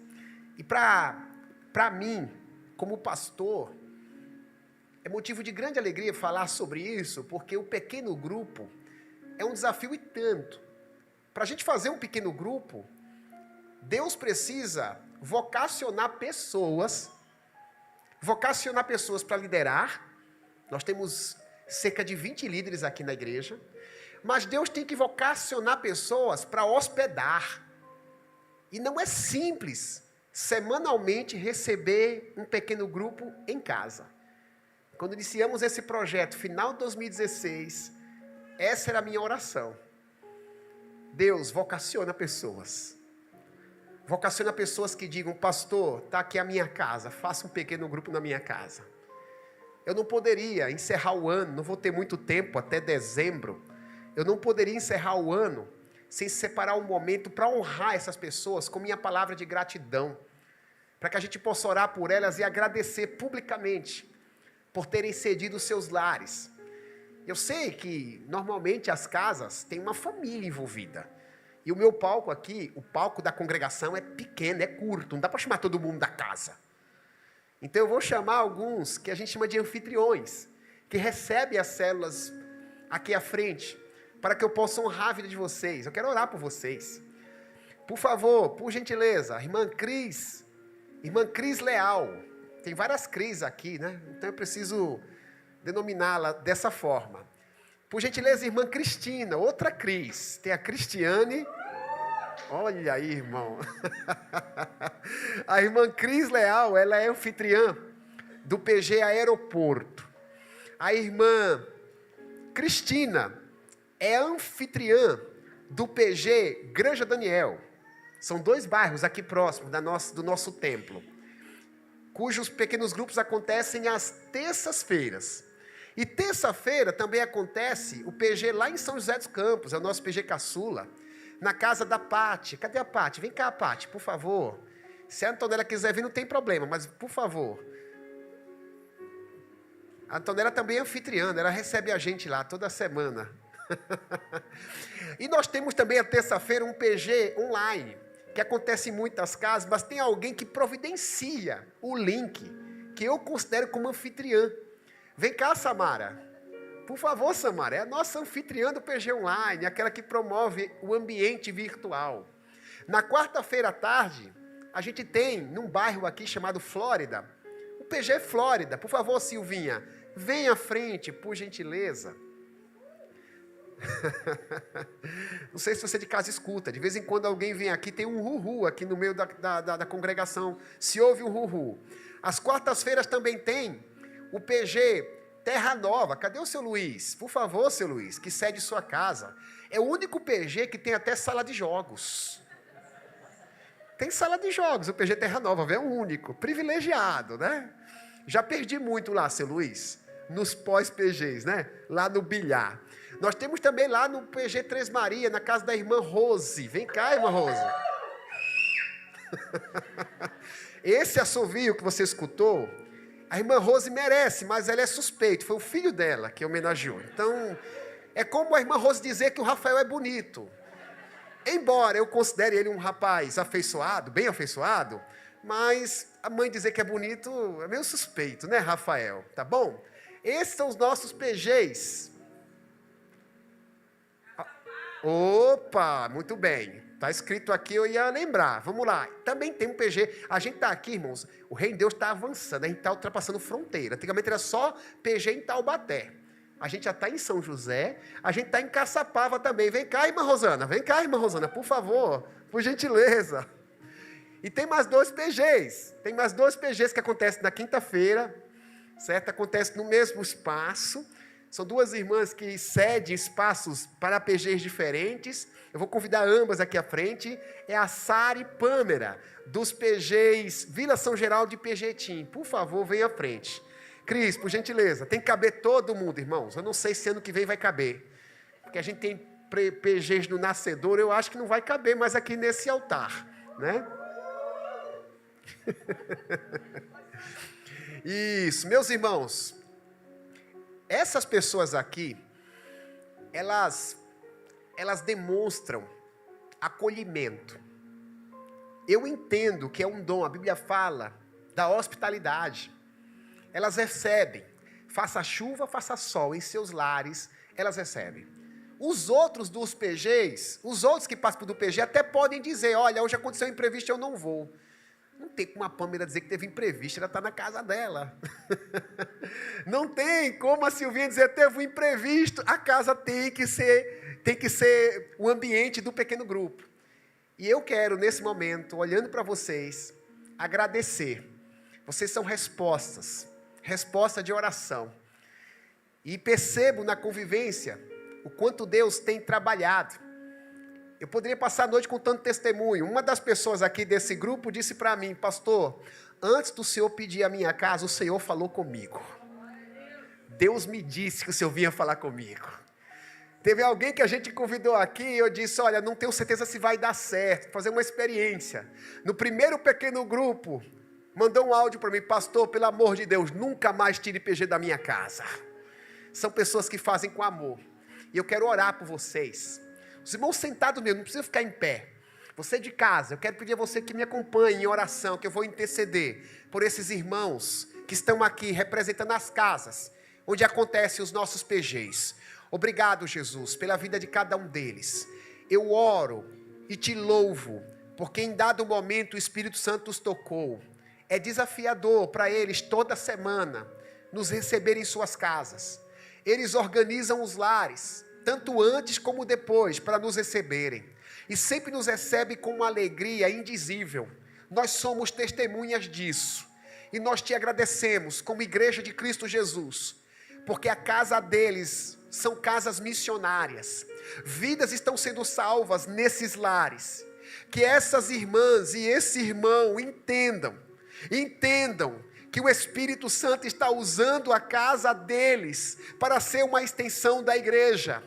E para mim, como pastor, é motivo de grande alegria falar sobre isso, porque o pequeno grupo é um desafio e tanto. Para a gente fazer um pequeno grupo, Deus precisa vocacionar pessoas para liderar. Nós temos cerca de 20 líderes aqui na igreja, mas Deus tem que vocacionar pessoas para hospedar. E não é simples, semanalmente, receber um pequeno grupo em casa. Quando iniciamos esse projeto, final de 2016, essa era a minha oração. Deus, vocaciona pessoas. Vocaciona pessoas que digam: pastor, está aqui a minha casa, faça um pequeno grupo na minha casa. Eu não poderia encerrar o ano, não vou ter muito tempo, até dezembro. Eu não poderia encerrar o ano sem separar um momento para honrar essas pessoas com minha palavra de gratidão, para que a gente possa orar por elas e agradecer publicamente por terem cedido os seus lares. Eu sei que normalmente as casas têm uma família envolvida. E o meu palco aqui, o palco da congregação é pequeno, é curto, não dá para chamar todo mundo da casa. Então eu vou chamar alguns que a gente chama de anfitriões, que recebem as células aqui à frente, para que eu possa honrar a vida de vocês. Eu quero orar por vocês. Por favor, por gentileza, irmã Cris Leal. Tem várias Cris aqui, né? Então eu preciso denominá-la dessa forma. Por gentileza, irmã Cristina, outra Cris. Tem a Cristiane. Olha aí, irmão. A irmã Cris Leal, ela é anfitriã do PG Aeroporto. A irmã Cristina é anfitriã do PG Granja Daniel. São 2 bairros aqui próximos do nosso templo, cujos pequenos grupos acontecem às terças-feiras. E terça-feira também acontece o PG lá em São José dos Campos, é o nosso PG Caçula, na casa da Pati. Cadê a Pati? Vem cá, Pati, por favor. Se a Antonella quiser vir, não tem problema, mas por favor. A Antonella também é anfitriã, ela recebe a gente lá toda semana. E nós temos também a terça-feira um PG online, que acontece em muitas casas, mas tem alguém que providencia o link, que eu considero como anfitriã. Vem cá, Samara. Por favor, Samara, é a nossa anfitriã do PG Online, aquela que promove o ambiente virtual. Na quarta-feira à tarde, a gente tem, num bairro aqui chamado Flórida, o PG Flórida. Por favor, Silvinha, vem à frente, por gentileza. Não sei se você de casa escuta, de vez em quando alguém vem aqui, tem um ru-ru aqui no meio da congregação, se ouve um ru-ru. Às quartas-feiras também tem o PG Terra Nova. Cadê o seu Luiz? Por favor, seu Luiz, que cede sua casa. É o único PG que tem até sala de jogos. Tem sala de jogos, o PG Terra Nova, é o único, privilegiado, né? Já perdi muito lá, seu Luiz, nos pós-PGs, né? Lá no bilhar. Nós temos também lá no PG Três Maria, na casa da irmã Rose. Vem cá, irmã Rose. Esse assovio que você escutou, a irmã Rose merece, mas ela é suspeita. Foi o filho dela que homenageou. Então, é como a irmã Rose dizer que o Rafael é bonito. Embora eu considere ele um rapaz afeiçoado, bem afeiçoado, mas a mãe dizer que é bonito é meio suspeito, né, Rafael? Tá bom? Esses são os nossos PGs. Opa, muito bem. Está escrito aqui, eu ia lembrar. Vamos lá. Também tem um PG. A gente está aqui, irmãos, o reino de Deus está avançando, a gente está ultrapassando fronteira. Antigamente era só PG em Taubaté. A gente já está em São José, a gente está em Caçapava também. Vem cá, irmã Rosana, por favor, por gentileza. E tem mais 2 PGs. Tem mais 2 PGs que acontecem na quinta-feira, certo? Acontece no mesmo espaço. São 2 irmãs que cedem espaços para PGs diferentes. Eu vou convidar ambas aqui à frente. É a Sara e Pâmera, dos PGs Vila São Geraldo e PG Tim. Por favor, venha à frente. Cris, por gentileza, tem que caber todo mundo, irmãos. Eu não sei se ano que vem vai caber. Porque a gente tem PGs no Nascedor, eu acho que não vai caber mais aqui nesse altar, né? Isso, meus irmãos. Essas pessoas aqui, elas demonstram acolhimento. Eu entendo que é um dom, a Bíblia fala da hospitalidade. Elas recebem, faça chuva, faça sol, em seus lares, elas recebem. Os outros dos PGs, os outros que participam do PG até podem dizer, olha, hoje aconteceu um imprevisto, eu não vou. Não tem como a Pâmela dizer que teve imprevisto, ela está na casa dela. Não tem como a Silvinha dizer que teve um imprevisto, a casa tem que ser o ambiente do pequeno grupo. E eu quero, nesse momento, olhando para vocês, agradecer. Vocês são resposta de oração. E percebo na convivência o quanto Deus tem trabalhado. Eu poderia passar a noite contando testemunho. Uma das pessoas aqui desse grupo disse para mim, pastor, antes do senhor pedir a minha casa, o Senhor falou comigo. Deus me disse que o senhor vinha falar comigo. Teve alguém que a gente convidou aqui e eu disse, olha, não tenho certeza se vai dar certo, fazer uma experiência. No primeiro pequeno grupo, mandou um áudio para mim, pastor, pelo amor de Deus, nunca mais tire PG da minha casa. São pessoas que fazem com amor. E eu quero orar por vocês. Os irmãos sentados mesmo, não precisa ficar em pé. Você de casa, eu quero pedir a você que me acompanhe em oração, que eu vou interceder por esses irmãos que estão aqui representando as casas, onde acontecem os nossos PGs. Obrigado, Jesus, pela vida de cada um deles. Eu oro e te louvo, porque em dado momento o Espírito Santo os tocou. É desafiador para eles toda semana nos receber em suas casas. Eles organizam os lares, tanto antes como depois, para nos receberem. E sempre nos recebe com uma alegria indizível. Nós somos testemunhas disso. E nós te agradecemos como Igreja de Cristo Jesus, porque a casa deles são casas missionárias. Vidas estão sendo salvas nesses lares. Que essas irmãs e esse irmão entendam que o Espírito Santo está usando a casa deles para ser uma extensão da igreja.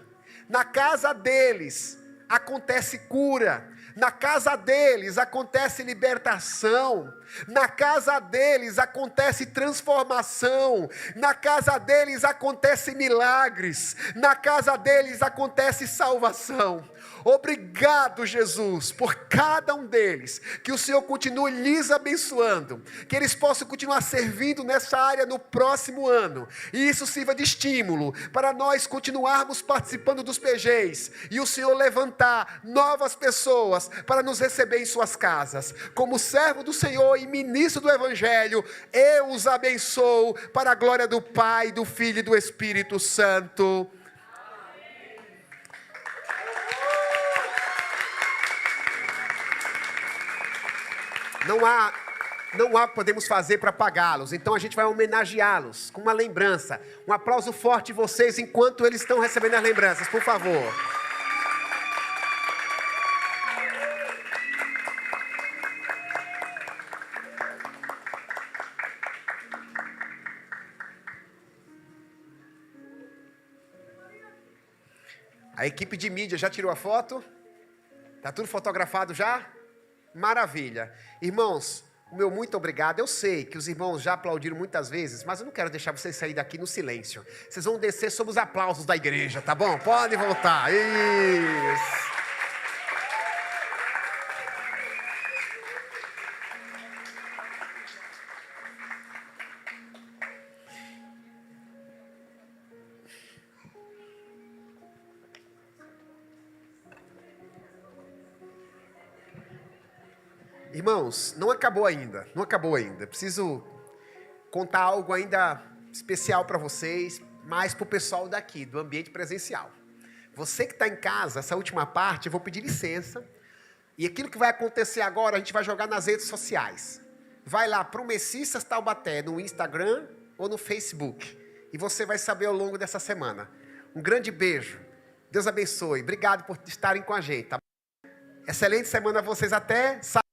Na casa deles acontece cura. Na casa deles acontece libertação. Na casa deles acontece transformação. Na casa deles acontece milagres. Na casa deles acontece salvação. Obrigado, Jesus, por cada um deles. Que o Senhor continue lhes abençoando. Que eles possam continuar servindo nessa área no próximo ano. E isso sirva de estímulo para nós continuarmos participando dos PGs. E o Senhor levantar novas pessoas para nos receber em suas casas. Como servo do Senhor e ministro do Evangelho, eu os abençoo para a glória do Pai, do Filho e do Espírito Santo. Não há podemos fazer para pagá-los, então a gente vai homenageá-los com uma lembrança. Um aplauso forte de vocês enquanto eles estão recebendo as lembranças, por favor. A equipe de mídia já tirou a foto? Está tudo fotografado já? Maravilha. Irmãos, o meu muito obrigado. Eu sei que os irmãos já aplaudiram muitas vezes, mas eu não quero deixar vocês sair daqui no silêncio. Vocês vão descer sob os aplausos da igreja, tá bom? Podem voltar. Isso. Irmãos, não acabou ainda. Preciso contar algo ainda especial para vocês, mais para o pessoal daqui, do ambiente presencial. Você que está em casa, essa última parte, eu vou pedir licença. E aquilo que vai acontecer agora, a gente vai jogar nas redes sociais. Vai lá, Promessistas Taubaté, no Instagram ou no Facebook. E você vai saber ao longo dessa semana. Um grande beijo. Deus abençoe. Obrigado por estarem com a gente. Tá? Excelente semana a vocês. Até sábado.